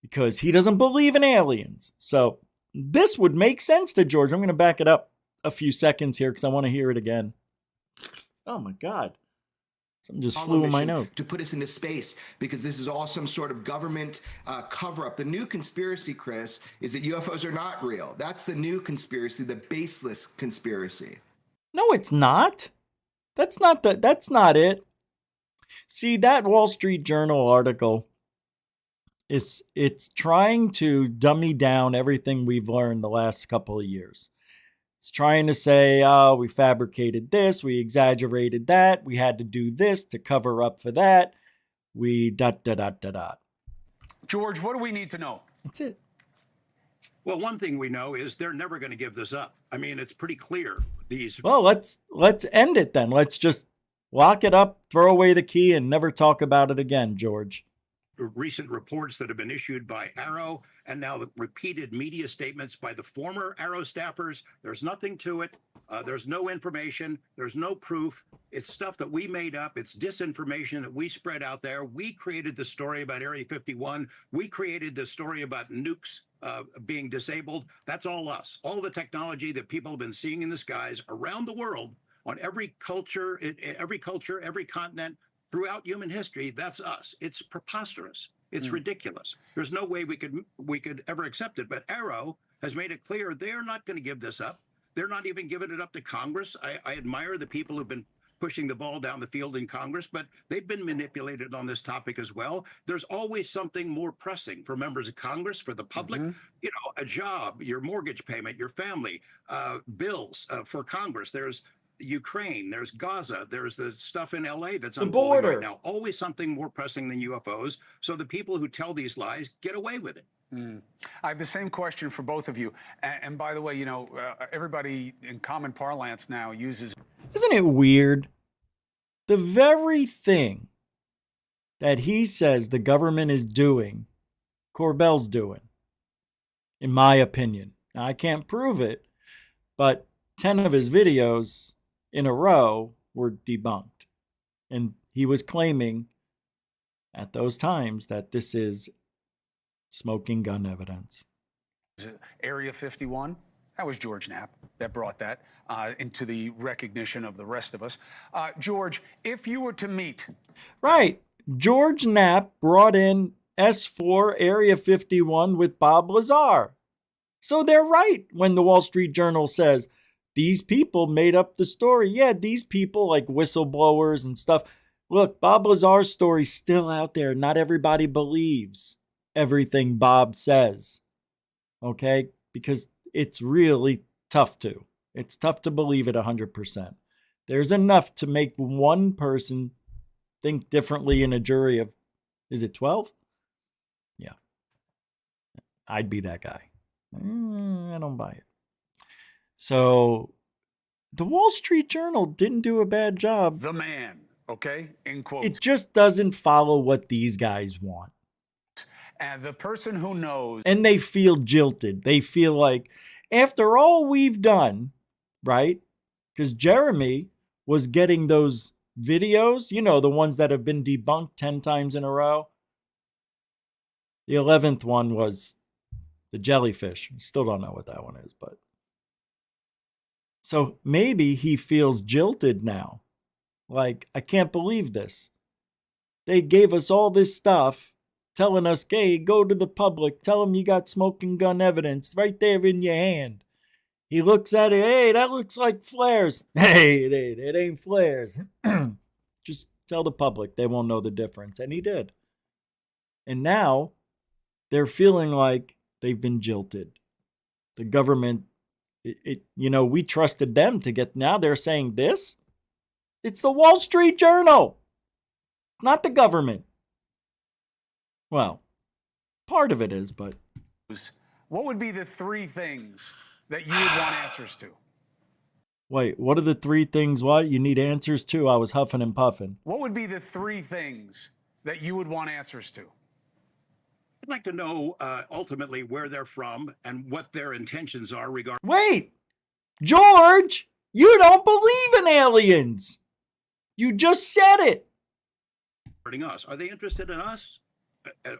because he doesn't believe in aliens. So this would make sense to George. I'm going to back it up a few seconds here because I want to hear it again. Oh my God. Something just flew in my nose. To put us into space because this is all some sort of government cover-up. The new conspiracy, Chris, is that UFOs are not real. That's the new conspiracy, the baseless conspiracy. No, it's not. That's not it. See, that Wall Street Journal article it's trying to dummy down everything we've learned the last couple of years. It's trying to say, oh, we fabricated this, we exaggerated that, we had to do this to cover up for that. We dot, dot, dot, dot, dot. George, what do we need to know? That's it. Well, one thing we know is they're never going to give this up. I mean, it's pretty clear. Well, let's end it then. Let's just lock it up, throw away the key, and never talk about it again, George. Recent reports that have been issued by Arrow and now the repeated media statements by the former Arrow staffers. There's nothing to it. There's no information. There's no proof. It's stuff that we made up. It's disinformation that we spread out there. We created the story about Area 51. We created the story about nukes being disabled. That's all us. All the technology that people have been seeing in the skies around the world on every culture, every continent, throughout human history, that's us. It's preposterous. It's ridiculous. There's no way we could ever accept it. But Arrow has made it clear they're not going to give this up. They're not even giving it up to Congress. I admire the people who've been pushing the ball down the field in Congress, but they've been manipulated on this topic as well. There's always something more pressing for members of Congress, for the public, you know, a job, your mortgage payment, your family, bills for Congress. There's Ukraine, there's Gaza, there's the stuff in LA that's unfolding right now. Always something more pressing than UFOs. So the people who tell these lies get away with it. I have the same question for both of you. And by the way, you know, everybody in common parlance now uses. Isn't it weird? The very thing that he says the government is doing, Corbell's doing, in my opinion. Now, I can't prove it, but 10 of his videos in a row were debunked. And he was claiming at those times that this is smoking gun evidence. Area 51. That was George Knapp that brought that into the recognition of the rest of us. George, if you were to meet. Right. George Knapp brought in S4 Area 51 with Bob Lazar. So they're right when the Wall Street Journal says these people made up the story. Yeah, these people like whistleblowers and stuff. Look, Bob Lazar's story's still out there. Not everybody believes everything Bob says. Okay? Because it's really tough to. It's tough to believe it 100%. There's enough to make one person think differently in a jury of, is it 12? Yeah. I'd be that guy. I don't buy it. So the Wall Street Journal didn't do a bad job. The man, okay? In quotes. It just doesn't follow what these guys want. And the person who knows. And they feel jilted. They feel like, after all we've done, right? Because Jeremy was getting those videos, you know, the ones that have been debunked 10 times in a row. The 11th one was the jellyfish. Still don't know what that one is, but. So maybe he feels jilted now. Like, I can't believe this. They gave us all this stuff telling us, hey, go to the public. Tell them you got smoking gun evidence right there in your hand. He looks at it. Hey, that looks like flares. Hey, it ain't flares. Just tell the public. They won't know the difference. And he did. And now they're feeling like they've been jilted. The government, you know, we trusted them to get, now they're saying this. It's the Wall Street Journal, not the government. Well, part of it is, but. What would be the three things that you would want answers to? Wait, what are the three things what you need answers to? I was huffing and puffing. What would be the three things that you would want answers to? I'd like to know ultimately where they're from and what their intentions are regarding. Wait, George, you don't believe in aliens. You just said it. Us. Are they interested in us?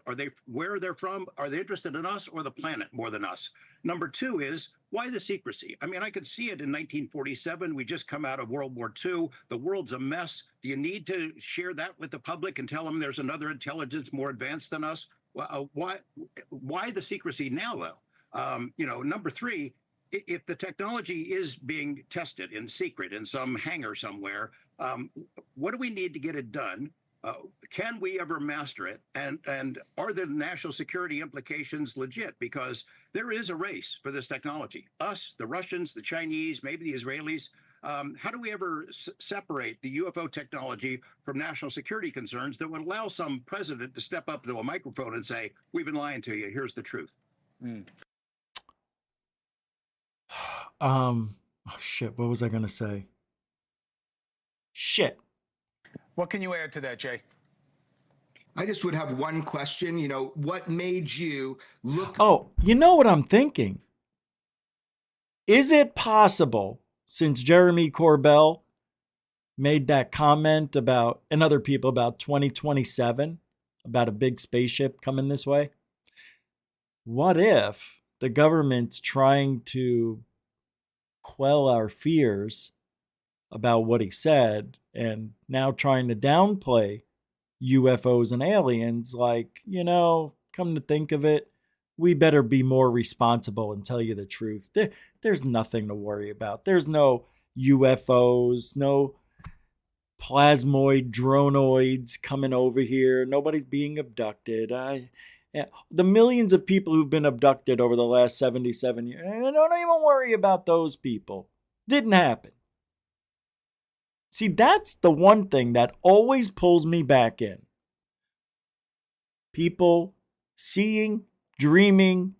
Are they where they're from? Are they interested in us or the planet more than us? Number two is, why the secrecy? I mean, I could see it in 1947. We just come out of World War II. The world's a mess. Do you need to share that with the public and tell them there's another intelligence more advanced than us? Well, why the secrecy now, though? You know, number three, if the technology is being tested in secret in some hangar somewhere, what do we need to get it done? Can we ever master it? And are the national security implications legit? Because there is a race for this technology. Us, the Russians, the Chinese, maybe the Israelis. How do we ever separate the UFO technology from national security concerns that would allow some president to step up to a microphone and say, "We've been lying to you. Here's the truth." Oh, shit. What was I going to say? Shit. What can you add to that, Jay? I just would have one question. You know, what made you look? Oh, you know what I'm thinking? Is it possible, since Jeremy Corbell made that comment about, and other people, about 2027, about a big spaceship coming this way? What if the government's trying to quell our fears about what he said and now trying to downplay UFOs and aliens? Like, you know, come to think of it, we better be more responsible and tell you the truth. There's nothing to worry about. There's no UFOs, no plasmoid dronoids coming over here. Nobody's being abducted. The millions of people who've been abducted over the last 77 years, don't even worry about those people. Didn't happen. See, that's the one thing that always pulls me back in. People seeing, dreaming,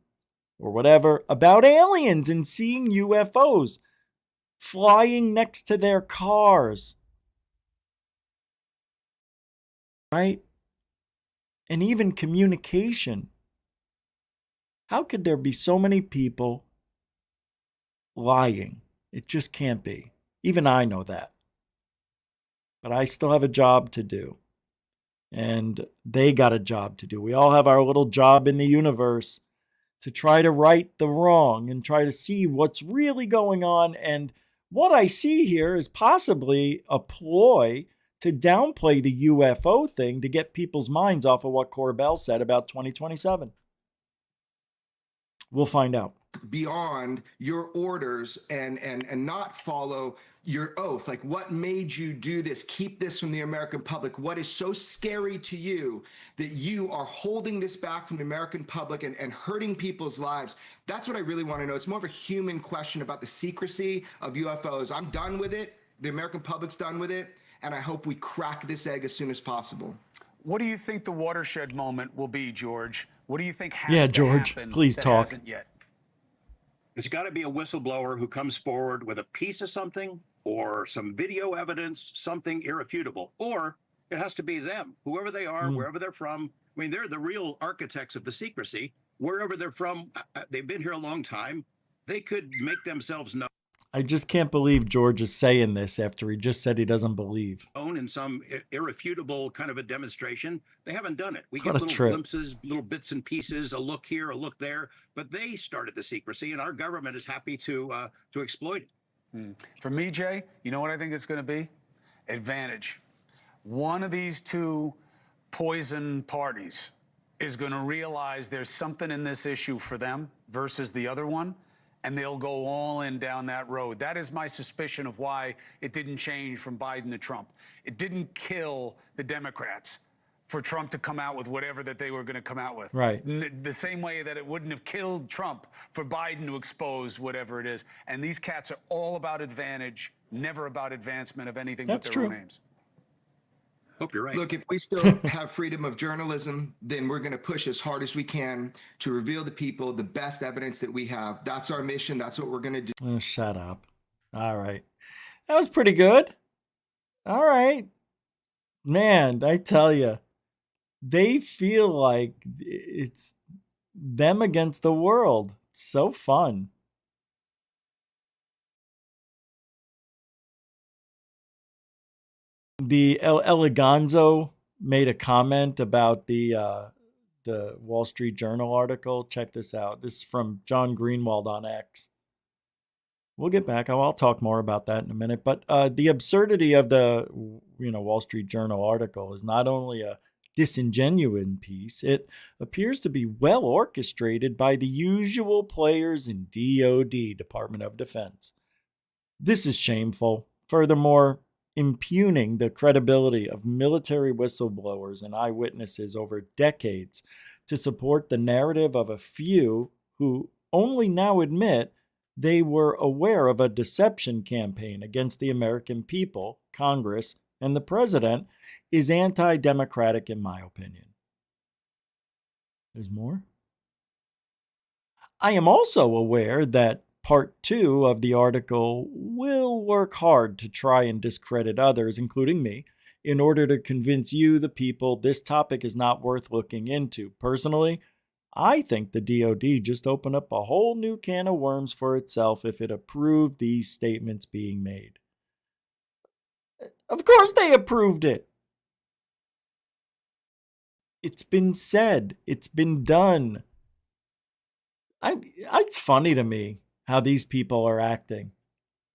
or whatever about aliens and seeing UFOs flying next to their cars. Right? And even communication. How could there be so many people lying? It just can't be. Even I know that. But I still have a job to do. And they got a job to do. We all have our little job in the universe to try to right the wrong and try to see what's really going on. And what I see here is possibly a ploy to downplay the UFO thing to get people's minds off of what Corbell said about 2027. We'll find out. Beyond your orders and not follow your oath. Like, what made you do this? Keep this from the American public. What is so scary to you that you are holding this back from the American public and hurting people's lives? That's what I really want to know. It's more of a human question about the secrecy of UFOs. I'm done with it. The American public's done with it. And I hope we crack this egg as soon as possible. What do you think the watershed moment will be, George? What do you think has Yeah, to George, happen please that talk. hasn't yet? It's got to be a whistleblower who comes forward with a piece of something or some video evidence, something irrefutable. Or it has to be them, whoever they are, wherever they're from. I mean, they're the real architects of the secrecy. Wherever they're from, they've been here a long time. They could make themselves known. I just can't believe George is saying this after he just said he doesn't believe. In some irrefutable kind of a demonstration. They haven't done it. We What get a little trip. glimpses, little bits and pieces, a look here, a look there, but they started the secrecy, and our government is happy to exploit it. For me, Jay, you know what I think it's going to be? Advantage. One of these two poison parties is going to realize there's something in this issue for them versus the other one, and they'll go all in down that road. That is my suspicion of why it didn't change from Biden to Trump. It didn't kill the Democrats for Trump to come out with whatever that they were going to come out with. Right. The same way that it wouldn't have killed Trump for Biden to expose whatever it is. And these cats are all about advantage, never about advancement of anything That's but their own true. names. Hope you're right. Look, if we still have freedom of journalism, then we're going to push as hard as we can to reveal to people the best evidence that we have. That's our mission. That's what we're going to do. Oh, shut up. All right. That was pretty good. All right. Man, I tell you, they feel like it's them against the world. It's so fun. The Eligonzo made a comment about the Wall Street Journal article. Check this out. This is from John Greenwald on X. We'll get back. I'll talk more about that in a minute. But the absurdity of the Wall Street Journal article is not only a disingenuous piece, it appears to be well orchestrated by the usual players in DOD, Department of Defense. This is shameful. Furthermore, impugning the credibility of military whistleblowers and eyewitnesses over decades to support the narrative of a few who only now admit they were aware of a deception campaign against the American people, Congress, and the president is anti-democratic in my opinion. There's more? I am also aware that Part 2 of the article will work hard to try and discredit others, including me, in order to convince you, the people, this topic is not worth looking into. Personally, I think the DoD just opened up a whole new can of worms for itself if it approved these statements being made. Of course they approved it. It's been said. It's been done. It's funny to me how these people are acting.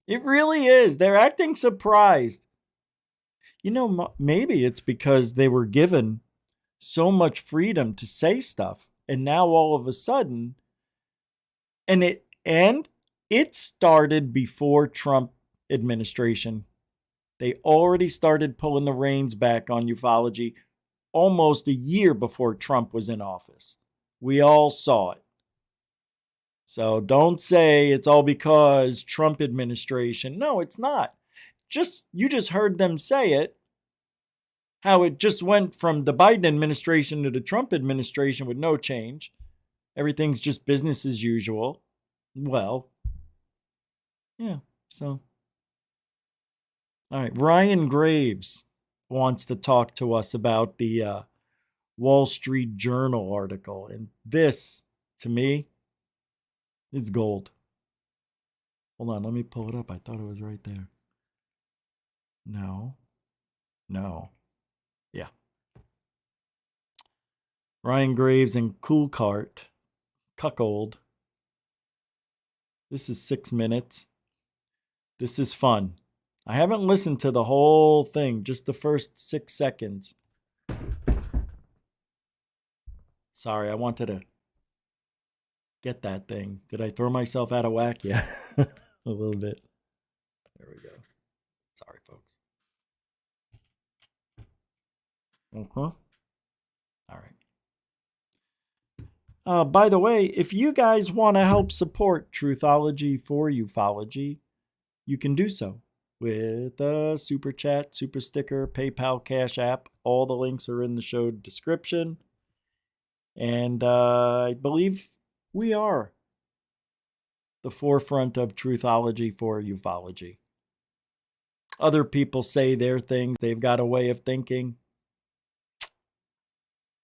It really is. They're acting surprised. You know, maybe it's because they were given so much freedom to say stuff, and now all of a sudden, and it started before Trump administration. They already started pulling the reins back on ufology almost a year before Trump was in office. We all saw it. So don't say it's all because Trump administration. No, it's not. You just heard them say it. How it just went from the Biden administration to the Trump administration with no change. Everything's just business as usual. Well, yeah, so. All right, Ryan Graves wants to talk to us about the Wall Street Journal article. And this, to me, is gold. Hold on, let me pull it up. I thought it was right there. No. Yeah. Ryan Graves and Coolcart, Cuckold. This is 6 minutes. This is fun. I haven't listened to the whole thing, just the first 6 seconds. Sorry, I wanted to get that thing. Did I throw myself out of whack? Yeah, a little bit. There we go. Sorry, folks. All right. By the way, if you guys want to help support Truthology for Ufology, you can do so with a super chat, super sticker, PayPal, Cash App. All the links are in the show description. And I believe we are the forefront of Truthology for Ufology. Other people say their things. They've got a way of thinking,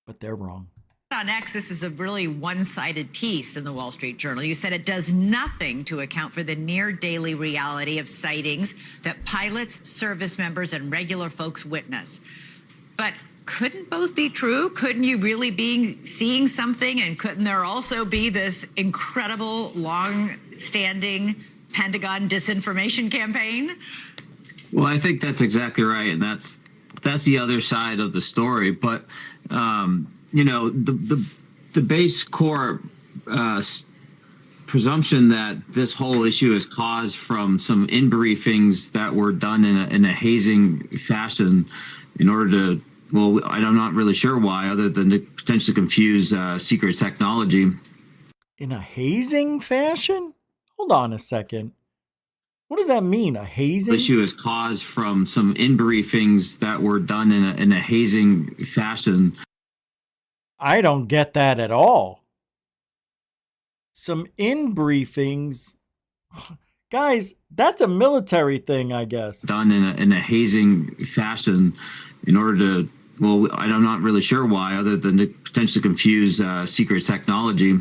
but they're wrong. On X, this is a really one-sided piece in the Wall Street Journal. You said it does nothing to account for the near-daily reality of sightings that pilots, service members, and regular folks witness. But couldn't both be true? Couldn't you really be seeing something? And couldn't there also be this incredible, long-standing Pentagon disinformation campaign? Well, I think that's exactly right, and that's the other side of the story. But you know, the base core presumption that this whole issue is caused from some in-briefings that were done in a hazing fashion in order to, well, I'm not really sure why, other than to potentially confuse secret technology. In a hazing fashion? Hold on a second. What does that mean, a hazing? The issue is caused from some in-briefings that were done in a hazing fashion. I don't get that at all. Some in-briefings. Guys, that's a military thing, I guess. Done in a hazing fashion in order to, well, I'm not really sure why, other than to potentially confuse secret technology.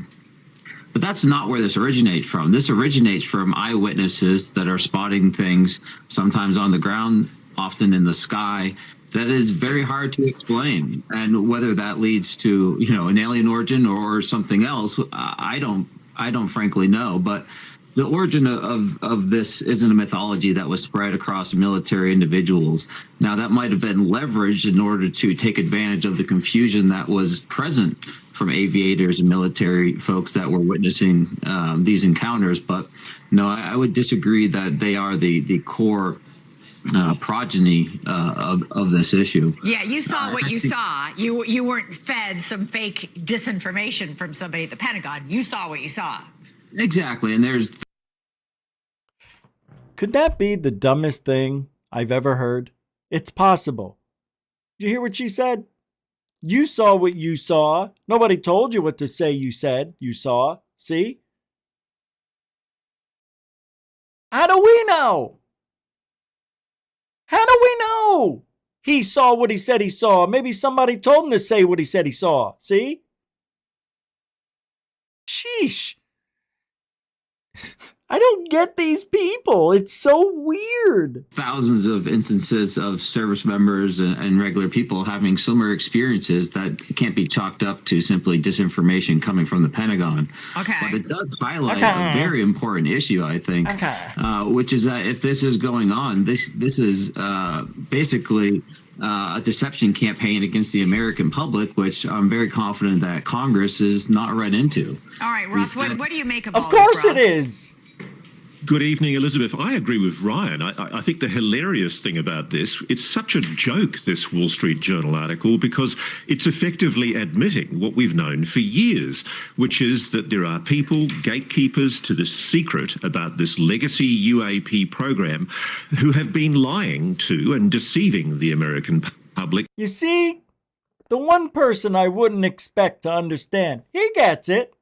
But that's not where this originates from. This originates from eyewitnesses that are spotting things, sometimes on the ground, often in the sky, that is very hard to explain. And whether that leads to, you know, an alien origin or something else, I don't frankly know. But the origin of this isn't a mythology that was spread across military individuals. Now, that might have been leveraged in order to take advantage of the confusion that was present from aviators and military folks that were witnessing these encounters. But no, I would disagree that they are the core progeny of this issue. Yeah, you saw what you saw. You weren't fed some fake disinformation from somebody at the Pentagon. You saw what you saw. Exactly, and there's. Could that be the dumbest thing I've ever heard? It's possible. Did you hear what she said? You saw what you saw. Nobody told you what to say you said you saw. See? How do we know? How do we know? He saw what he said he saw. Maybe somebody told him to say what he said he saw. See? Sheesh. I don't get these people. It's so weird. Thousands of instances of service members and regular people having similar experiences that can't be chalked up to simply disinformation coming from the Pentagon. Okay. But it does highlight a very important issue, I think, which is that if this is going on, this is basically a deception campaign against the American public, which I'm very confident that Congress is not read into. All right, Ross, what do you make of all this? Of course it is. Good evening, Elizabeth. I agree with Ryan. I think the hilarious thing about this, it's such a joke, this Wall Street Journal article, because it's effectively admitting what we've known for years, which is that there are people, gatekeepers to this secret about this legacy UAP program, who have been lying to and deceiving the American public. You see, the one person I wouldn't expect to understand, he gets it.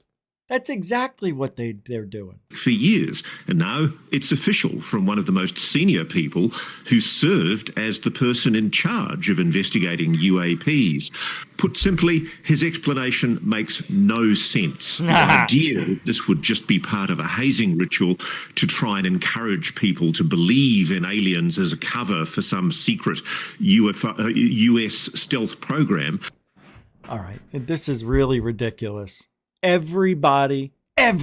That's exactly what they're doing. For years. And now it's official from one of the most senior people who served as the person in charge of investigating UAPs. Put simply, his explanation makes no sense. The idea that this would just be part of a hazing ritual to try and encourage people to believe in aliens as a cover for some secret US stealth program. All right, this is really ridiculous. Everybody in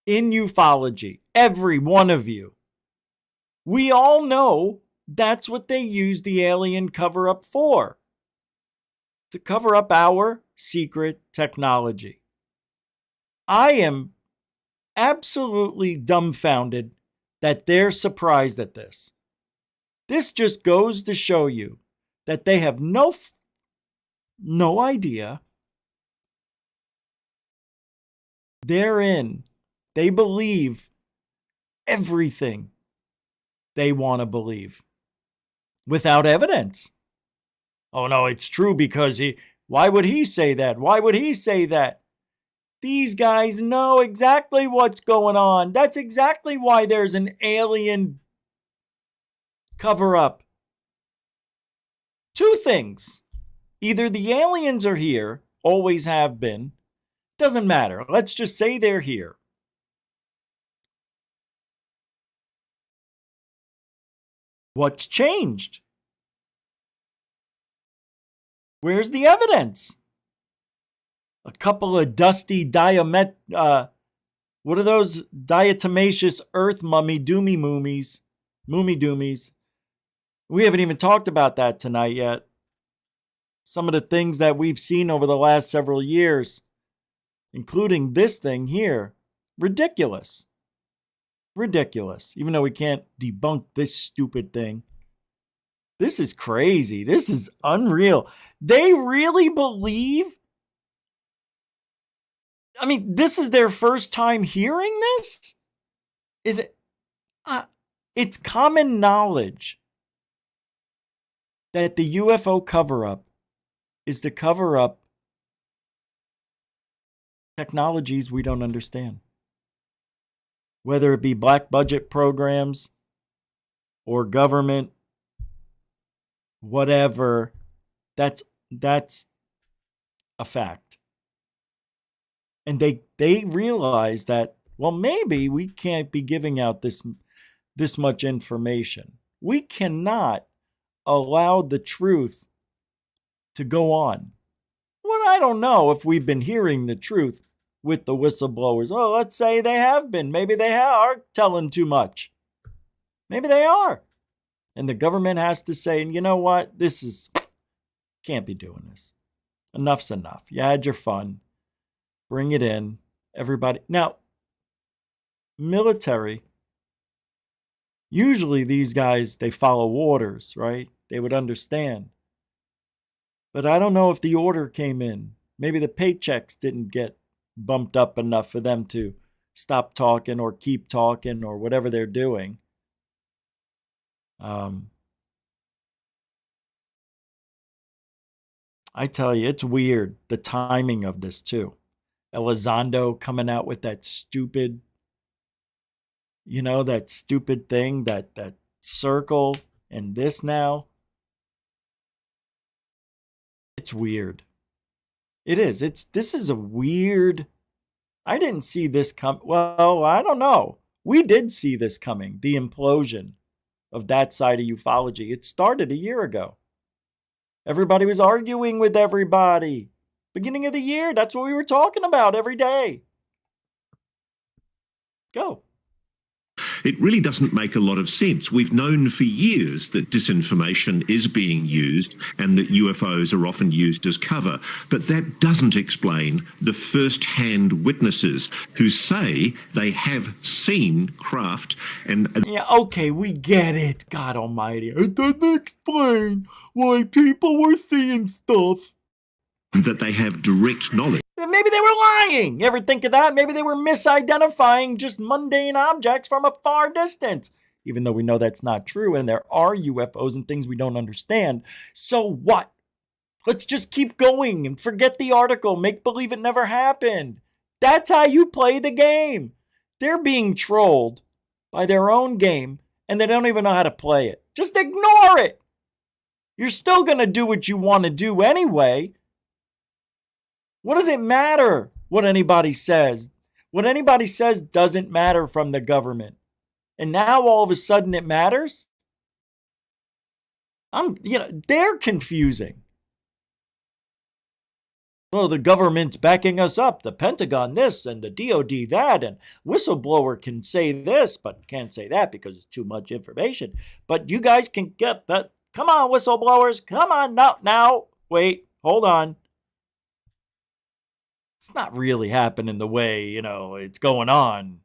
ufology, every one of you, we all know that's what they use the alien cover-up for. To cover up our secret technology. I am absolutely dumbfounded that they're surprised at this. This just goes to show you that they have no idea. They believe everything they want to believe without evidence. Oh no, it's true because why would he say that? Why would he say that? These guys know exactly what's going on. That's exactly why there's an alien cover-up. Two things. Either the aliens are here, always have been. Doesn't matter. Let's just say they're here. What's changed? Where's the evidence? A couple of dusty what are those diatomaceous earth mummy doomies? We haven't even talked about that tonight yet. Some of the things that we've seen over the last several years, including this thing here. Ridiculous. Even though we can't debunk this stupid thing. This is crazy. This is unreal. They really believe? I mean, this is their first time hearing this? Is it? It's common knowledge that the UFO cover-up is to cover up technologies we don't understand. Whether it be black budget programs or government, whatever, that's a fact. And they realize that, well, maybe we can't be giving out this much information. We cannot allow the truth to go on. Well, I don't know if we've been hearing the truth with the whistleblowers. Oh, let's say they have been. Maybe they are telling too much. Maybe they are. And the government has to say, you know what? Can't be doing this. Enough's enough. You had your fun. Bring it in. Everybody. Now, military Usually these guys, they follow orders, right? They would understand. But I don't know if the order came in. Maybe the paychecks didn't get bumped up enough for them to stop talking or keep talking or whatever they're doing. I tell you, it's weird, the timing of this too. Elizondo coming out with that stupid, that stupid thing, that circle and this now. It's weird. It is. This is a weird. I didn't see this come. Well, I don't know. We did see this coming, the implosion of that side of ufology. It started a year ago. Everybody was arguing with everybody. Beginning of the year, that's what we were talking about every day. Go. It really doesn't make a lot of sense. We've known for years that disinformation is being used and that UFOs are often used as cover, but that doesn't explain the first-hand witnesses who say they have seen craft and... Yeah, okay, we get it. God almighty. It doesn't explain why people were seeing stuff. That they have direct knowledge. Maybe they were lying. You ever think of that? Maybe they were misidentifying just mundane objects from a far distance. Even though we know that's not true and there are UFOs and things we don't understand. So what? Let's just keep going and forget the article. Make believe it never happened. That's how you play the game. They're being trolled by their own game and they don't even know how to play it. Just ignore it. You're still going to do what you want to do anyway. What does it matter what anybody says? What anybody says doesn't matter from the government. And now all of a sudden it matters? They're confusing. Well, the government's backing us up. The Pentagon this and the DOD that, and whistleblower can say this, but can't say that because it's too much information. But you guys can get that. Come on, whistleblowers. Come on, now. Wait, hold on. It's not really happening the way, it's going on.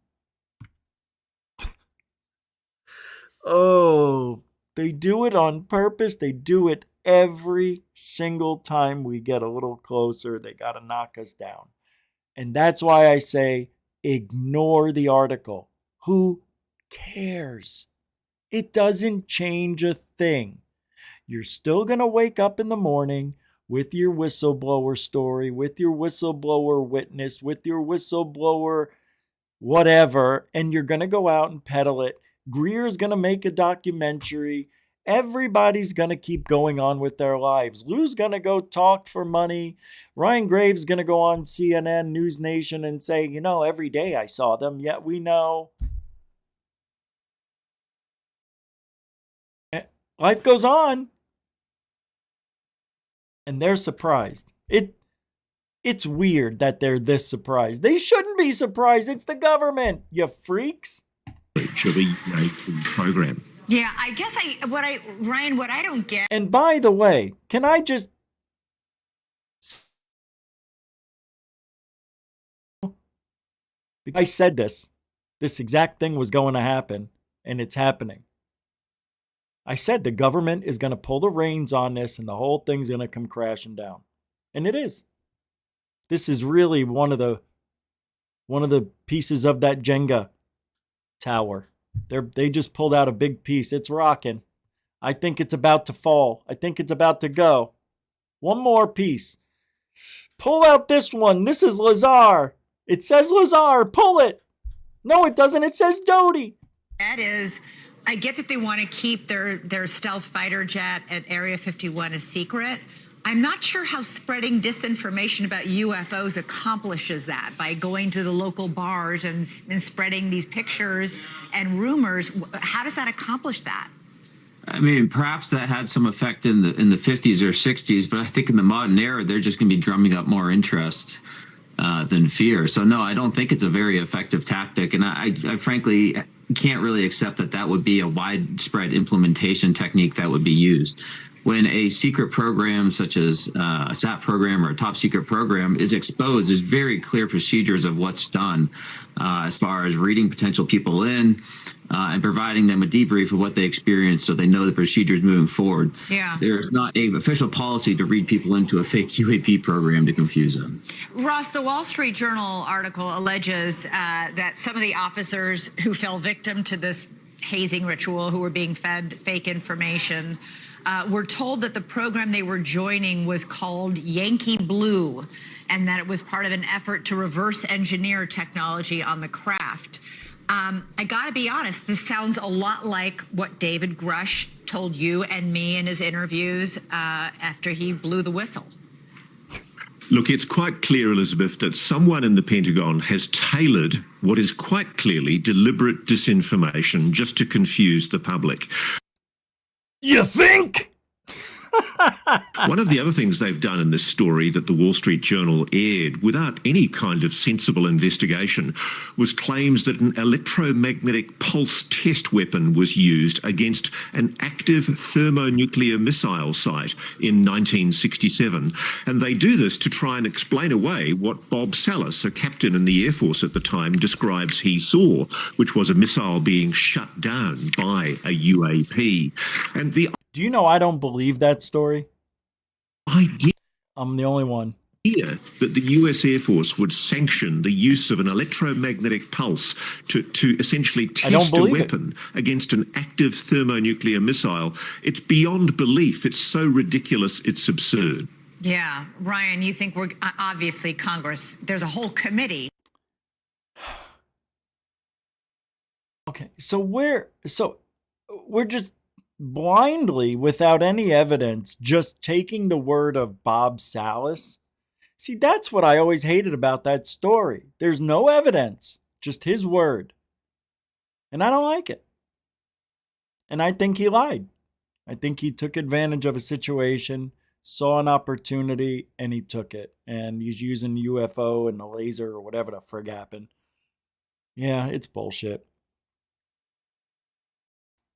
Oh, they do it on purpose. They do it every single time we get a little closer. They got to knock us down. And that's why I say ignore the article. Who cares? It doesn't change a thing. You're still going to wake up in the morning with your whistleblower story, with your whistleblower witness, with your whistleblower whatever, and you're going to go out and peddle it. Greer's going to make a documentary. Everybody's going to keep going on with their lives. Lue's going to go talk for money. Ryan Graves going to go on CNN, News Nation, and say, every day I saw them, yet we know. Life goes on. And they're surprised. It's weird that they're this surprised. They shouldn't be surprised. It's the government, you freaks. Of a program. Yeah, I guess Ryan, what I don't get. And by the way, can I just... I said this exact thing was going to happen, and it's happening. I said the government is going to pull the reins on this and the whole thing's going to come crashing down. And it is. This is really one of the pieces of that Jenga tower. They just pulled out a big piece. It's rocking. I think it's about to fall. I think it's about to go. One more piece. Pull out this one. This is Lazar. It says Lazar. Pull it. No, it doesn't. It says Doty. That is... I get that they want to keep their stealth fighter jet at Area 51 a secret. I'm not sure how spreading disinformation about UFOs accomplishes that by going to the local bars and spreading these pictures and rumors. How does that accomplish that? I mean, perhaps that had some effect in the 50s or 60s, but I think in the modern era, they're just going to be drumming up more interest than fear. So no, I don't think it's a very effective tactic. And I frankly can't really accept that would be a widespread implementation technique that would be used. when a secret program such as a SAT program or a top secret program is exposed, there's very clear procedures of what's done as far as reading potential people in and providing them a debrief of what they experienced so they know the procedures moving forward. Yeah. There's not a official policy to read people into a fake UAP program to confuse them. Ross, the Wall Street Journal article alleges that some of the officers who fell victim to this hazing ritual, who were being fed fake information, were told that the program they were joining was called Yankee Blue, and that it was part of an effort to reverse engineer technology on the craft. I gotta be honest, this sounds a lot like what David Grush told you and me in his interviews after he blew the whistle. Look, it's quite clear, Elizabeth, that someone in the Pentagon has tailored what is quite clearly deliberate disinformation just to confuse the public. You think? One of the other things they've done in this story that the Wall Street Journal aired without any kind of sensible investigation was claims that an electromagnetic pulse test weapon was used against an active thermonuclear missile site in 1967. And they do this to try and explain away what Bob Salas, a captain in the Air Force at the time, describes he saw, which was a missile being shut down by a UAP. And the Do you know I don't believe that story? idea I'm the only one. that the US Air Force would sanction the use of an electromagnetic pulse to essentially test a weapon against an active thermonuclear missile, it's beyond belief. It's so ridiculous, it's absurd. Yeah, Ryan, you think we're obviously Congress, there's a whole committee. Okay, so we're just blindly, without any evidence, just taking the word of Bob Salas. See, that's what I always hated about that story. There's no evidence, just his word. And I don't like it. And I think he lied. I think he took advantage of a situation, saw an opportunity, and he took it. And he's using UFO and the laser or whatever the frig happened. Yeah, it's bullshit.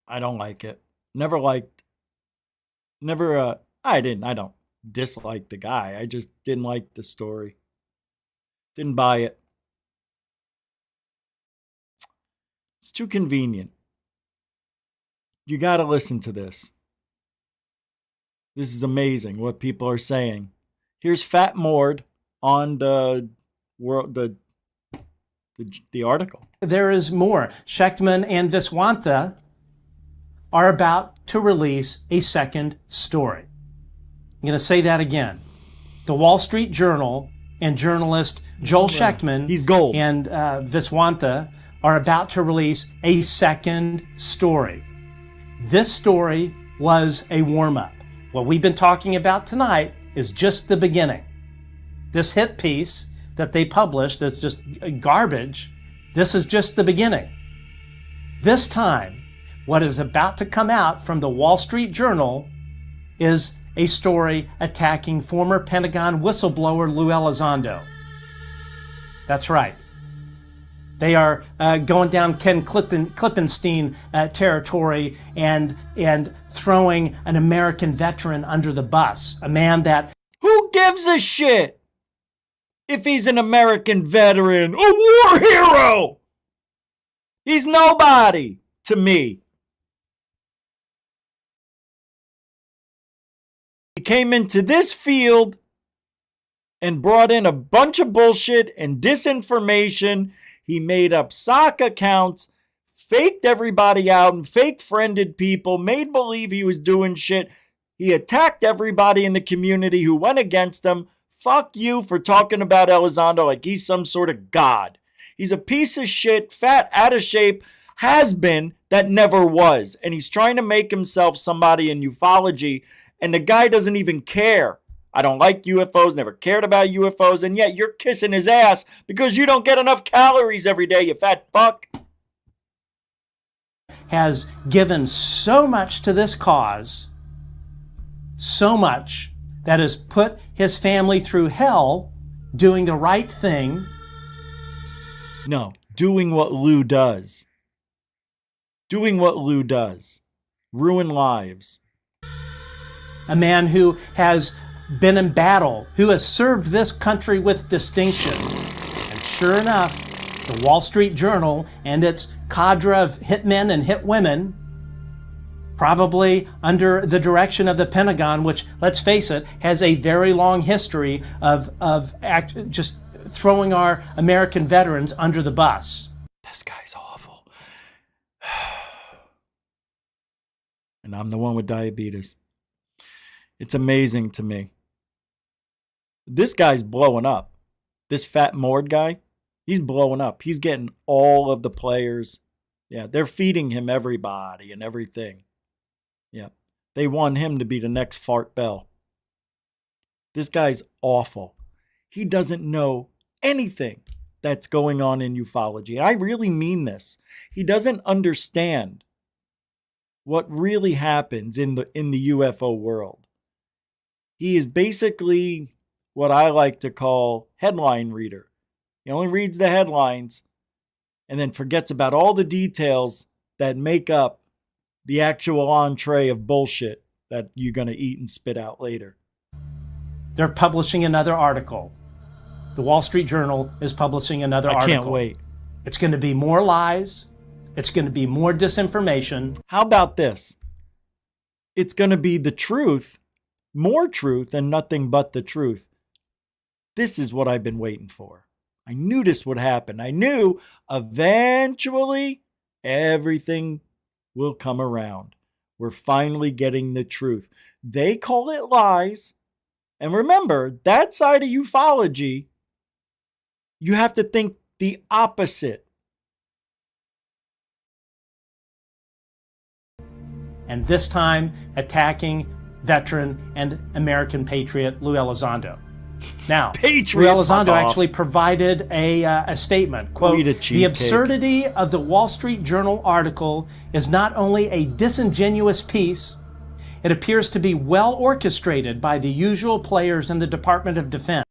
I don't like it. I don't dislike the guy. I just didn't like the story. Didn't buy it. It's too convenient. You got to listen to this. This is amazing what people are saying. Here's Fat Mord on the article. There is more. Schechtman and Viswantha are about to release a second story. I'm going to say that again. The Wall Street Journal and journalist Joel Schechtman and Viswantha are about to release a second story. This story was a warm-up. What we've been talking about tonight is just the beginning. This hit piece that they published that's just garbage, this is just the beginning. This time, what is about to come out from the Wall Street Journal is a story attacking former Pentagon whistleblower Lue Elizondo. That's right. They are going down Ken Klippenstein territory and throwing an American veteran under the bus. A man that... Who gives a shit if he's an American veteran? A war hero! He's nobody to me. He came into this field and brought in a bunch of bullshit and disinformation. He made up sock accounts, faked everybody out and fake friended people, made believe he was doing shit. He attacked everybody in the community who went against him. Fuck you for talking about Elizondo like he's some sort of god. He's a piece of shit, fat, out of shape, has been that never was. And he's trying to make himself somebody in ufology. And the guy doesn't even care. I don't like UFOs, never cared about UFOs, and yet you're kissing his ass because you don't get enough calories every day, you fat fuck. Has given so much to this cause, so much that has put his family through hell doing the right thing. No, doing what Lue does. Doing what Lue does. Ruin lives. a man who has been in battle, who has served this country with distinction. And sure enough, the Wall Street Journal and its cadre of hitmen and hitwomen, probably under the direction of the Pentagon, which, let's face it, has a very long history of just throwing our American veterans under the bus. This guy's awful. And I'm the one with diabetes. It's amazing to me. This guy's blowing up. This Fat Mord guy, he's blowing up. He's getting all of the players. Yeah, they're feeding him everybody and everything. Yeah, they want him to be the next Fart Bell. This guy's awful. He doesn't know anything that's going on in ufology. I really mean this. He doesn't understand what really happens in the UFO world. He is basically what I like to call headline reader. He only reads the headlines and then forgets about all the details that make up the actual entree of bullshit that you're going to eat and spit out later. They're publishing another article. The Wall Street Journal is publishing another article. I can't wait. It's going to be more lies. It's going to be more disinformation. How about this? It's going to be the truth, more truth, and nothing but the truth. This is what I've been waiting for. I knew this would happen. I knew eventually everything will come around. We're finally getting the truth. They call it lies. And remember, that side of ufology, you have to think the opposite. And this time, attacking veteran and American patriot Lue Elizondo. Now, Patriot, Lue Elizondo actually provided a statement, quote, "The absurdity of the Wall Street Journal article is not only a disingenuous piece, it appears to be well orchestrated by the usual players in the Department of Defense."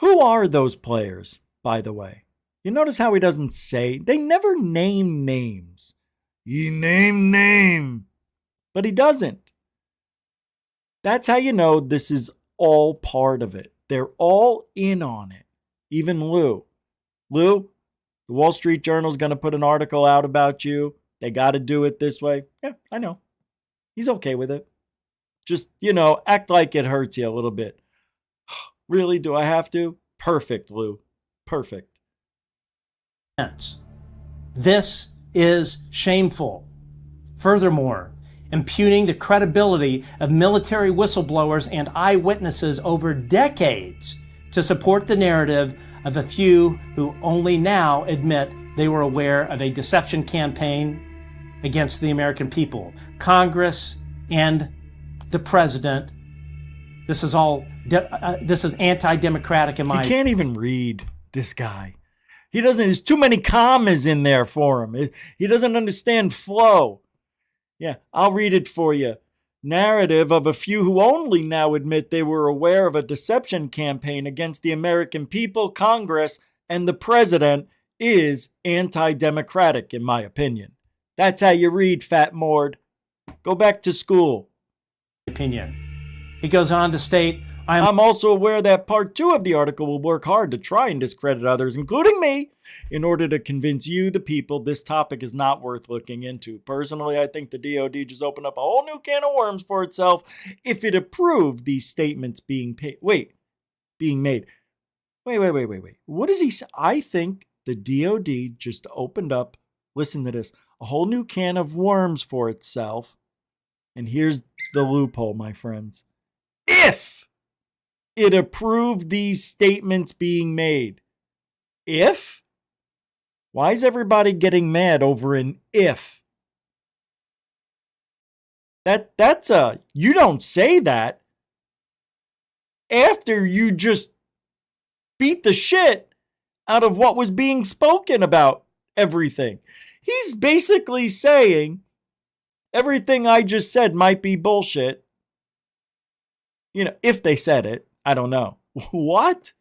Who are those players, by the way? You notice how he doesn't say, they never name names. He named name, but he doesn't. That's how you know this is all part of it. They're all in on it. Even Lue. Lue, the Wall Street Journal's going to put an article out about you. They got to do it this way. Yeah, I know. He's okay with it. Just, act like it hurts you a little bit. Really? Do I have to? Perfect, Lue. Perfect. This is shameful. Furthermore, impugning the credibility of military whistleblowers and eyewitnesses over decades to support the narrative of a few who only now admit they were aware of a deception campaign against the American people. Congress and the president. This is all. This is anti-democratic in my. He can't even read, this guy. He doesn't. There's too many commas in there for him. He doesn't understand flow. Yeah, I'll read it for you. Narrative of a few who only now admit they were aware of a deception campaign against the American people, Congress, and the president is anti-democratic, in my opinion. That's how you read, Fat Mord. Go back to school. Opinion. He goes on to state, I'm also aware that part 2 of the article will work hard to try and discredit others, including me, in order to convince you, the people, this topic is not worth looking into. Personally, I think the DOD just opened up a whole new can of worms for itself if it approved these statements being made. Wait. What does he say? I think the DOD just opened up, listen to this, a whole new can of worms for itself. And here's the loophole, my friends. If it approved these statements being made. If? Why is everybody getting mad over an if? That's you don't say that after you just beat the shit out of what was being spoken about everything. He's basically saying everything I just said might be bullshit. If they said it. I don't know. What?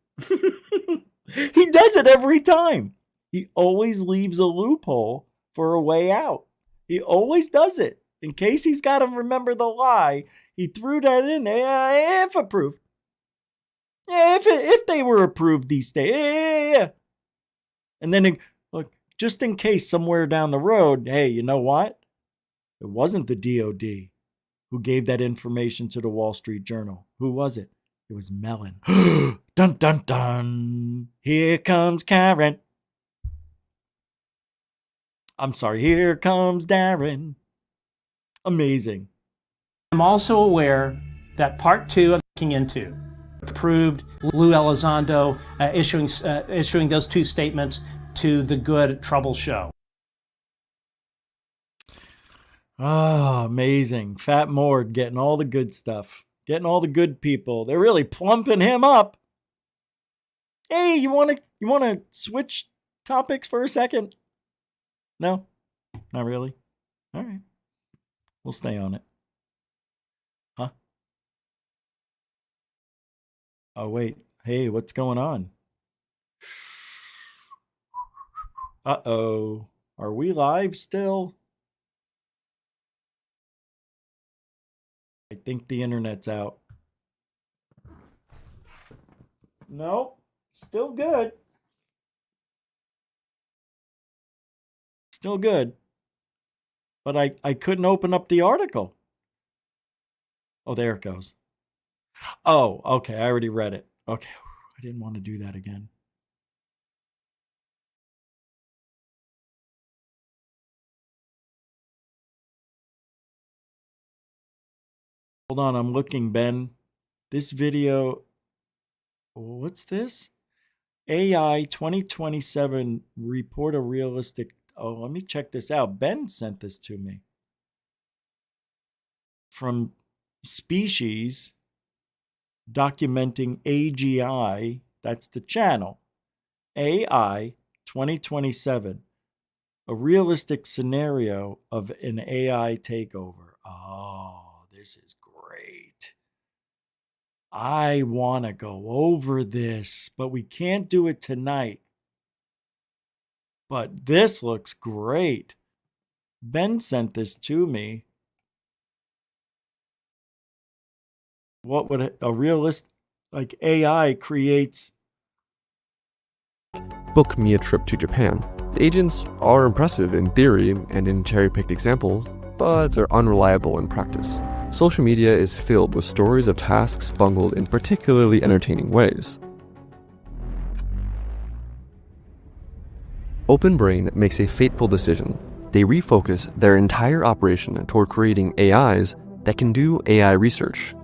He does it every time. He always leaves a loophole for a way out. He always does it. In case he's got to remember the lie, he threw that in there. If approved. Yeah, if they were approved these days. Yeah. And then, look, just in case somewhere down the road, hey, you know what? It wasn't the DOD who gave that information to the Wall Street Journal. Who was it? It was Mellon. Dun, dun, dun. Here comes Karen. I'm sorry, here comes Darren. Amazing. I'm also aware that part 2 of looking into approved Lue Elizondo issuing those 2 statements to the Good Trouble Show. Oh, amazing. Fat Mord getting all the good stuff. Getting all the good people. They're really plumping him up. Hey, you want to switch topics for a second? No? Not really? All right. We'll stay on it. Huh? Oh, wait. Hey, what's going on? Uh-oh. Are we live still? I think the internet's out. Nope. Still good. Still good. But I couldn't open up the article. Oh, there it goes. Oh, okay. I already read it. Okay. I didn't want to do that again. Hold on. I'm looking, Ben. This video. What's this? AI 2027 report a realistic. Oh, let me check this out. Ben sent this to me. From Species documenting AGI. That's the channel. AI 2027. A realistic scenario of an AI takeover. Oh, this is great. I want to go over this, but we can't do it tonight. But this looks great. Ben sent this to me. What would a realist like AI creates? Book me a trip to Japan. The agents are impressive in theory and in cherry-picked examples, but are unreliable in practice. Social media is filled with stories of tasks bungled in particularly entertaining ways. OpenBrain makes a fateful decision. They refocus their entire operation toward creating AIs that can do AI research.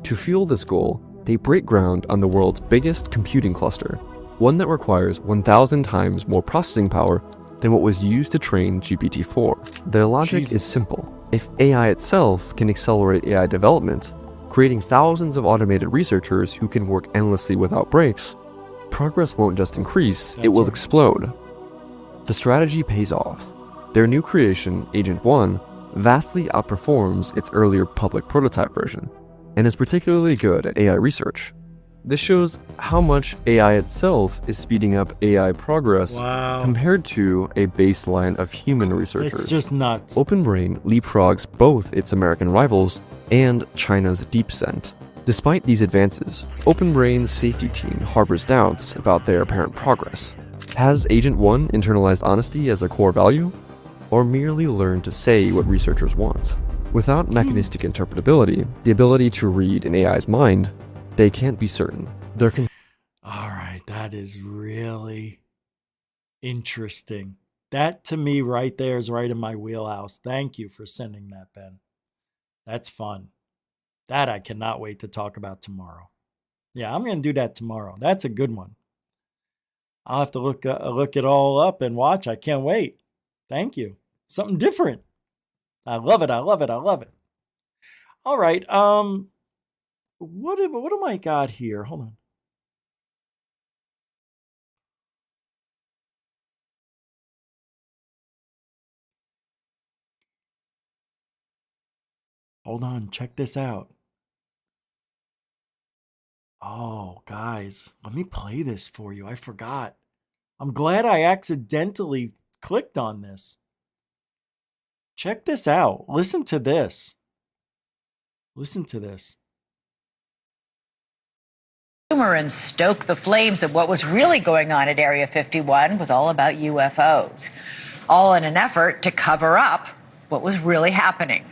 To fuel this goal, they break ground on the world's biggest computing cluster, one that requires 1,000 times more processing power than what was used to train GPT-4. Their logic is simple. If AI itself can accelerate AI development, creating thousands of automated researchers who can work endlessly without breaks, progress won't just increase, it will explode. The strategy pays off. Their new creation, Agent 1, vastly outperforms its earlier public prototype version, and is particularly good at AI research. This shows how much AI itself is speeding up AI progress compared to a baseline of human researchers. It's just nuts. OpenBrain leapfrogs both its American rivals and China's DeepSend. Despite these advances, OpenBrain's safety team harbors doubts about their apparent progress. Has Agent 1 internalized honesty as a core value, or merely learned to say what researchers want? Without mechanistic interpretability, the ability to read an AI's mind, they can't be certain. All right, that is really interesting. That to me right there is right in my wheelhouse. Thank you for sending that, Ben. That's fun. That I cannot wait to talk about tomorrow. Yeah, I'm going to do that tomorrow. That's a good one. I'll have to look it all up and watch. I can't wait. Thank you. Something different. I love it. I love it. I love it. All right. What am I got here? Hold on. Hold on. Check this out. Oh, guys, let me play this for you. I forgot. I'm glad I accidentally clicked on this. Check this out. Listen to this. Listen to this. Rumor and stoke the flames of what was really going on at Area 51 was all about UFOs, all in an effort to cover up what was really happening.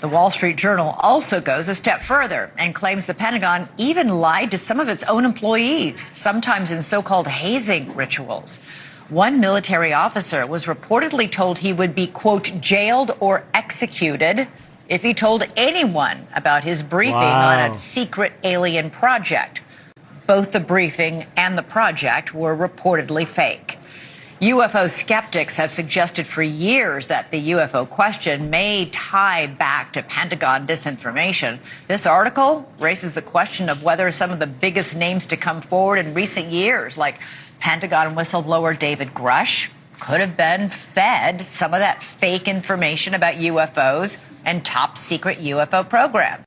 The Wall Street Journal also goes a step further and claims the Pentagon even lied to some of its own employees, sometimes in so-called hazing rituals. One military officer was reportedly told he would be, quote, jailed or executed if he told anyone about his briefing on a secret alien project. Both the briefing and the project were reportedly fake. UFO skeptics have suggested for years that the UFO question may tie back to Pentagon disinformation. This article raises the question of whether some of the biggest names to come forward in recent years, like Pentagon whistleblower David Grush, could have been fed some of that fake information about UFOs and top secret UFO program.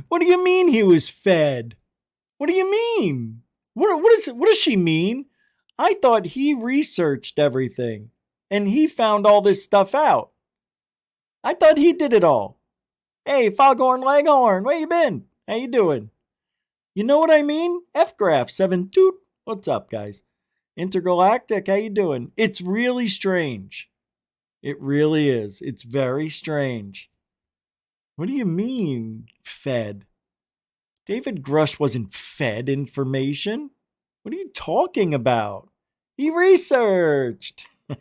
What do you mean he was fed? What do you mean? What does she mean? I thought he researched everything and he found all this stuff out. I thought he did it all. Hey, Foghorn Leghorn, where you been? How you doing? You know what I mean? F-Graph 7 toot. What's up, guys? Intergalactic, how you doing? It's really strange. It really is. It's very strange. What do you mean, fed? David Grush wasn't fed information. What are you talking about? He researched. There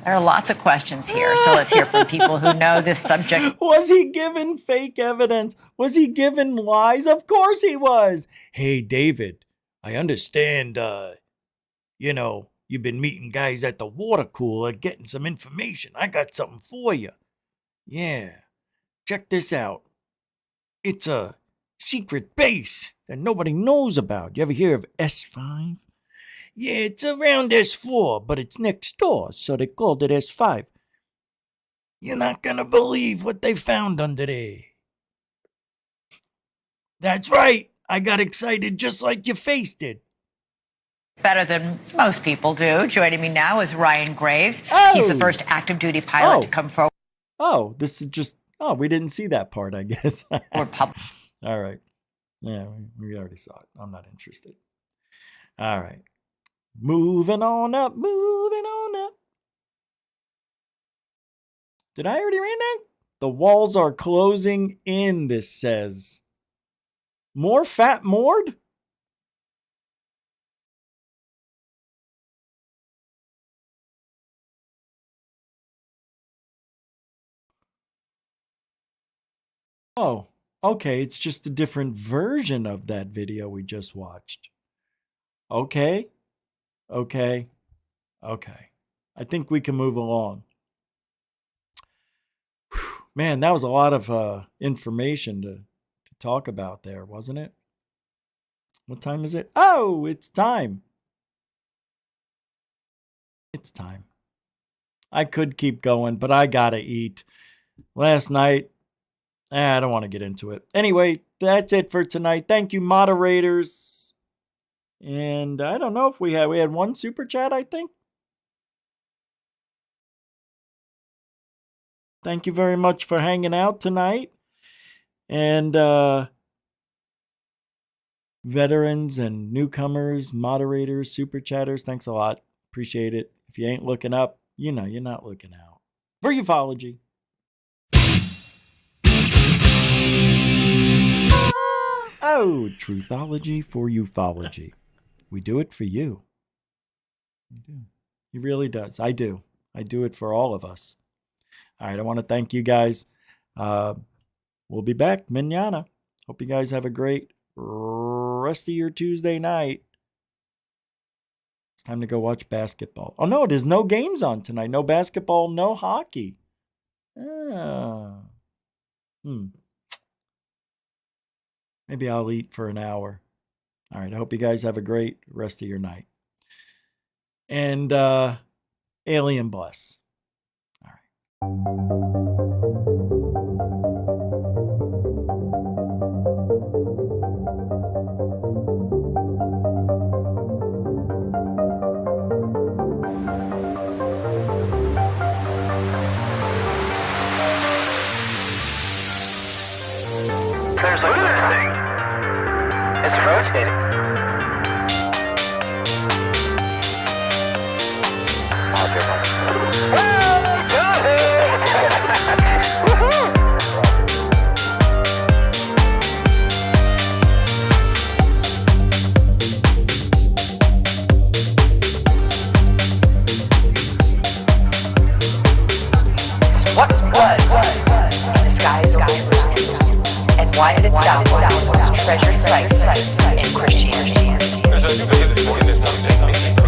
are lots of questions here, so let's hear from people who know this subject. Was he given fake evidence? Was he given lies? Of course he was. Hey, David, I understand, you've been meeting guys at the water cooler getting some information. I got something for you. Yeah, check this out. It's a secret base that nobody knows about. You ever hear of S5? Yeah, it's around S4, but it's next door, so they called it S5. You're not gonna believe what they found under there. That's right. I got excited just like your face did. Better than most people do. Joining me now is Ryan Graves. Oh. He's the first active duty pilot to come forward. Oh, this is just, we didn't see that part, I guess. All right. Yeah, we already saw it. I'm not interested. All right. Moving on up. Did I already read that? The walls are closing in, this says. More fat moored? Oh, okay. It's just a different version of that video we just watched. Okay. I think we can move along. Whew. Man, that was a lot of information to talk about there, wasn't it? What time is it? Oh, it's time. It's time. I could keep going, but I gotta eat. Last night, I don't want to get into it. Anyway, that's it for tonight. Thank you, moderators. And I don't know if we had one super chat, I think. Thank you very much for hanging out tonight. And veterans and newcomers, moderators, super chatters, thanks a lot. Appreciate it. If you ain't looking up, you're not looking out. For ufology. Oh, truthology for ufology. We do it for you. We do. He really does. I do. I do it for all of us. All right. I want to thank you guys. We'll be back mañana. Hope you guys have a great rest of your Tuesday night. It's time to go watch basketball. Oh, no, there's no games on tonight. No basketball, no hockey. Maybe I'll eat for an hour. All right. I hope you guys have a great rest of your night. And alien bless. All right. winded southward towards treasured sites in Christianity. There's a